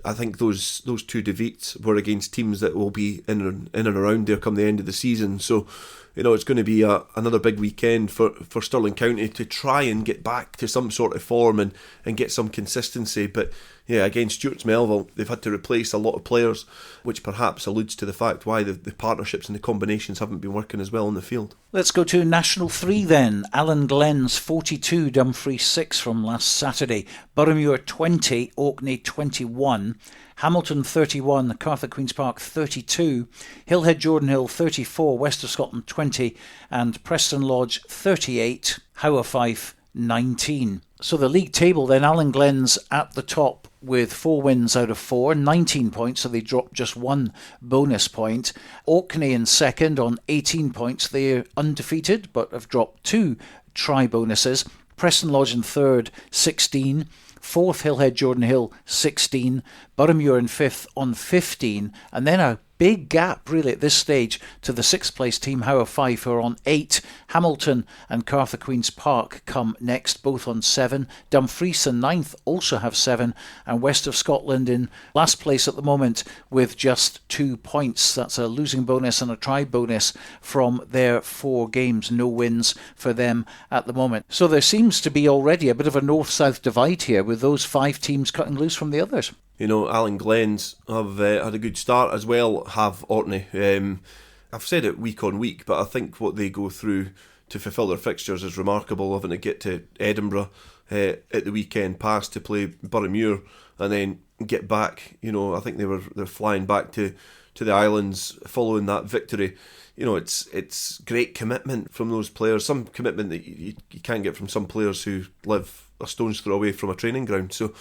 I think those 2 defeats were against teams that will be in and around there come the end of the season. So it's going to be another big weekend for Stirling County to try and get back to some sort of form and get some consistency. But yeah, against Stuart Melville, they've had to replace a lot of players, which perhaps alludes to the fact why the partnerships and the combinations haven't been working as well in the field. Let's go to National 3 then. Alan Glenn's 42, Dumfries 6 from last Saturday. Boroughmuir 20, Orkney 21. Hamilton 31, Cartha Queen's Park 32, Hillhead Jordanhill 34, West of Scotland 20, and Preston Lodge 38, Howe Fife 19. So the league table then, Alan Glenn's at the top with 4 wins out of 4, 19 points, so they dropped just 1 bonus point. Orkney in second on 18 points. They're undefeated but have dropped 2 try bonuses. Preston Lodge in third, 16. Fourth, Hillhead Jordanhill, 16. Boroughmuir in fifth on 15. And then a big gap really at this stage to the 6th place team, Howe Fife, who are on 8. Hamilton and Cartha Queen's Park come next, both on 7. Dumfries in 9th also have 7, and West of Scotland in last place at the moment with just 2 points. That's a losing bonus and a try bonus from their 4 games. No wins for them at the moment. So there seems to be already a bit of a north-south divide here, with those 5 teams cutting loose from the others. Alan Glenn's have had a good start as well, have Orkney. I've said it week on week, but I think what they go through to fulfil their fixtures is remarkable, having to get to Edinburgh at the weekend pass to play Boroughmuir and then get back. I think they're flying back to the islands following that victory. It's great commitment from those players, some commitment that you can't get from some players who live a stone's throw away from a training ground. So,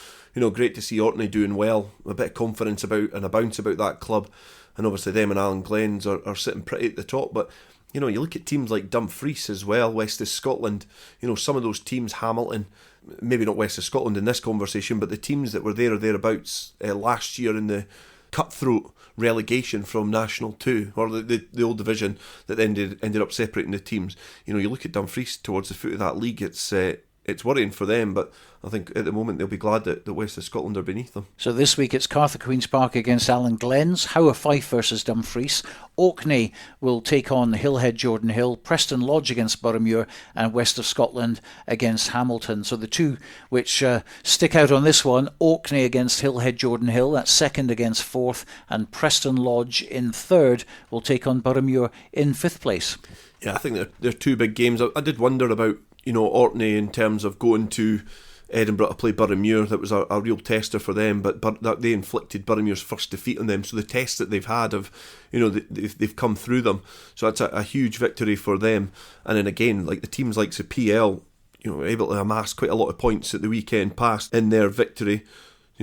great to see Orkney doing well, a bit of confidence about and a bounce about that club, and obviously them and Alan Glenn's are sitting pretty at the top. But you look at teams like Dumfries as well, West of Scotland, some of those teams, Hamilton, maybe not West of Scotland in this conversation, but the teams that were there or thereabouts last year in the cutthroat relegation from National 2, or the old division that ended up separating the teams. You look at Dumfries towards the foot of that league, it's it's worrying for them, but I think at the moment they'll be glad that the West of Scotland are beneath them. So this week it's Cartha Queen's Park against Allen Glens, Howe Fife versus Dumfries, Orkney will take on Hillhead Jordan Hill, Preston Lodge against Boroughmuir, and West of Scotland against Hamilton. So the two which stick out on this one, Orkney against Hillhead Jordan Hill, that's second against fourth, and Preston Lodge in third will take on Boroughmuir in fifth place. Yeah, I think they're two big games. I did wonder about, Orkney in terms of going to Edinburgh to play Boroughmuir. That was a real tester for them, but they inflicted Boroughmuir's first defeat on them. So the tests that they've had they've come through them. So that's a huge victory for them. And then again, like the teams like the PL, able to amass quite a lot of points at the weekend past in their victory.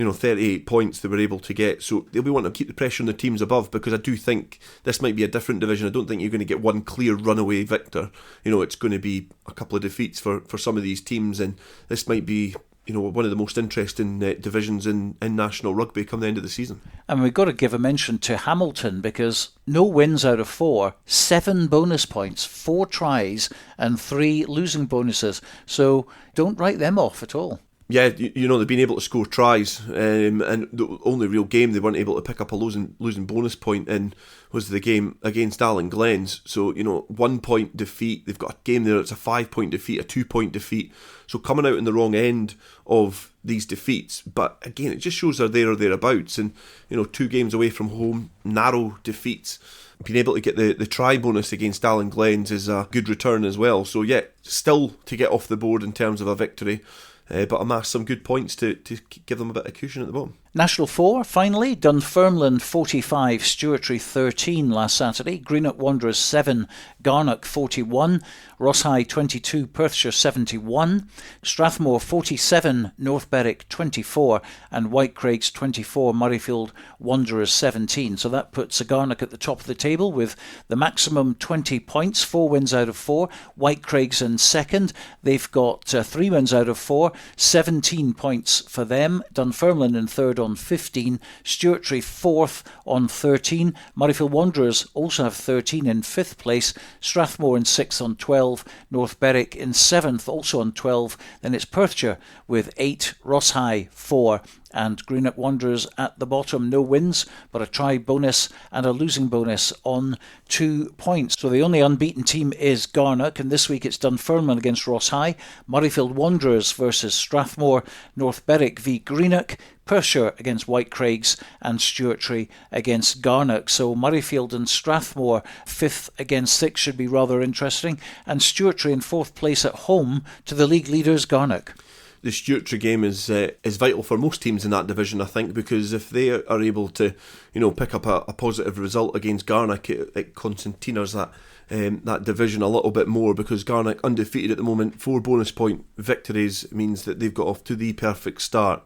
38 points they were able to get. So they'll be wanting to keep the pressure on the teams above, because I do think this might be a different division. I don't think you're going to get one clear runaway victor. It's going to be a couple of defeats for some of these teams, and this might be one of the most interesting divisions in National Rugby come the end of the season. And we've got to give a mention to Hamilton, because no wins out of 4, 7 bonus points, 4 tries and 3 losing bonuses. So don't write them off at all. Yeah, they've been able to score tries, and the only real game they weren't able to pick up a losing bonus point in was the game against Allen Glens. So, 1 point defeat. They've got a game there that's a 5-point defeat, a 2-point defeat. So coming out in the wrong end of these defeats. But again, it just shows they're there or thereabouts. And, 2 games away from home, narrow defeats. Being able to get the try bonus against Allen Glens is a good return as well. So yeah, still to get off the board in terms of a victory. But amass some good points to give them a bit of cushion at the bottom. National 4, finally, Dunfermline 45, Stewartry 13 last Saturday, Greenock Wanderers 7, Garnock 41, Ross High 22, Perthshire 71, Strathmore 47, North Berwick 24, and Whitecraigs 24, Murrayfield Wanderers 17. So that puts Garnock at the top of the table with the maximum 20 points, 4 wins out of 4. Whitecraigs in second, they've got 3 wins out of 4, 17 points for them. Dunfermline in third on 15, Stewartry fourth on 13, Murrayfield Wanderers also have 13 in fifth place, Strathmore in sixth on 12, North Berwick in seventh also on 12, then it's Perthshire with 8, Ross High 4, and Greenock Wanderers at the bottom. No wins, but a try bonus and a losing bonus on 2 points. So the only unbeaten team is Garnock, and this week it's Dunfermline against Ross High, Murrayfield Wanderers versus Strathmore, North Berwick v Greenock, Perthshire against Whitecraigs, and Stewartry against Garnock. So Murrayfield and Strathmore 5th against 6th should be rather interesting, and Stewartry in 4th place at home to the league leaders Garnock. The Stewartry game is vital for most teams in that division, I think, because if they are able to, pick up a positive result against Garnock, it concertinas that division a little bit more, because Garnock undefeated at the moment, 4 bonus point victories means that they've got off to the perfect start.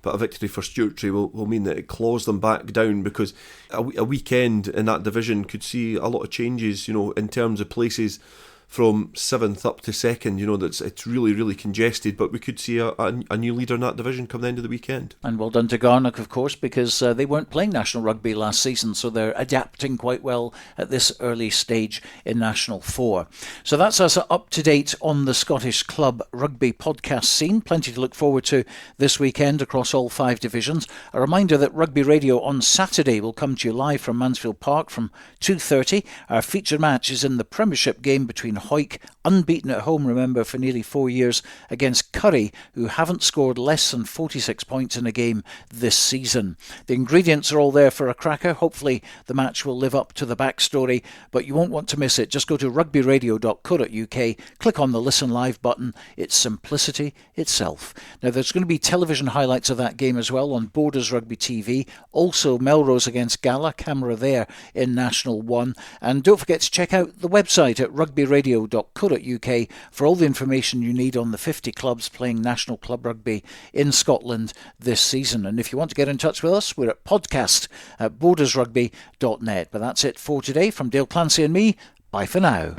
But a victory for Stewartry will mean that it claws them back down, because a weekend in that division could see a lot of changes, in terms of places from 7th up to 2nd. It's really, really congested, but we could see a new leader in that division come the end of the weekend. And well done to Garnock, of course, because they weren't playing National Rugby last season, so they're adapting quite well at this early stage in National 4. So that's us up to date on the Scottish Club Rugby podcast scene. Plenty to look forward to this weekend across all 5 divisions. A reminder that Rugby Radio on Saturday will come to you live from Mansfield Park from 2:30. Our featured match is in the Premiership game between Hawick, unbeaten at home, remember, for nearly 4 years, against Currie, who haven't scored less than 46 points in a game this season. The ingredients are all there for a cracker. Hopefully the match will live up to the backstory, but you won't want to miss it. Just go to rugbyradio.co.uk, click on the Listen Live button. It's simplicity itself. Now there's going to be television highlights of that game as well on Borders Rugby TV. Also Melrose against Gala, camera there in National 1. And don't forget to check out the website at rugbyradio.co.uk for all the information you need on the 50 clubs playing National Club Rugby in Scotland this season. And if you want to get in touch with us, we're at podcast@bordersrugby.net. But that's it for today. From Dale Clancy and me, bye for now.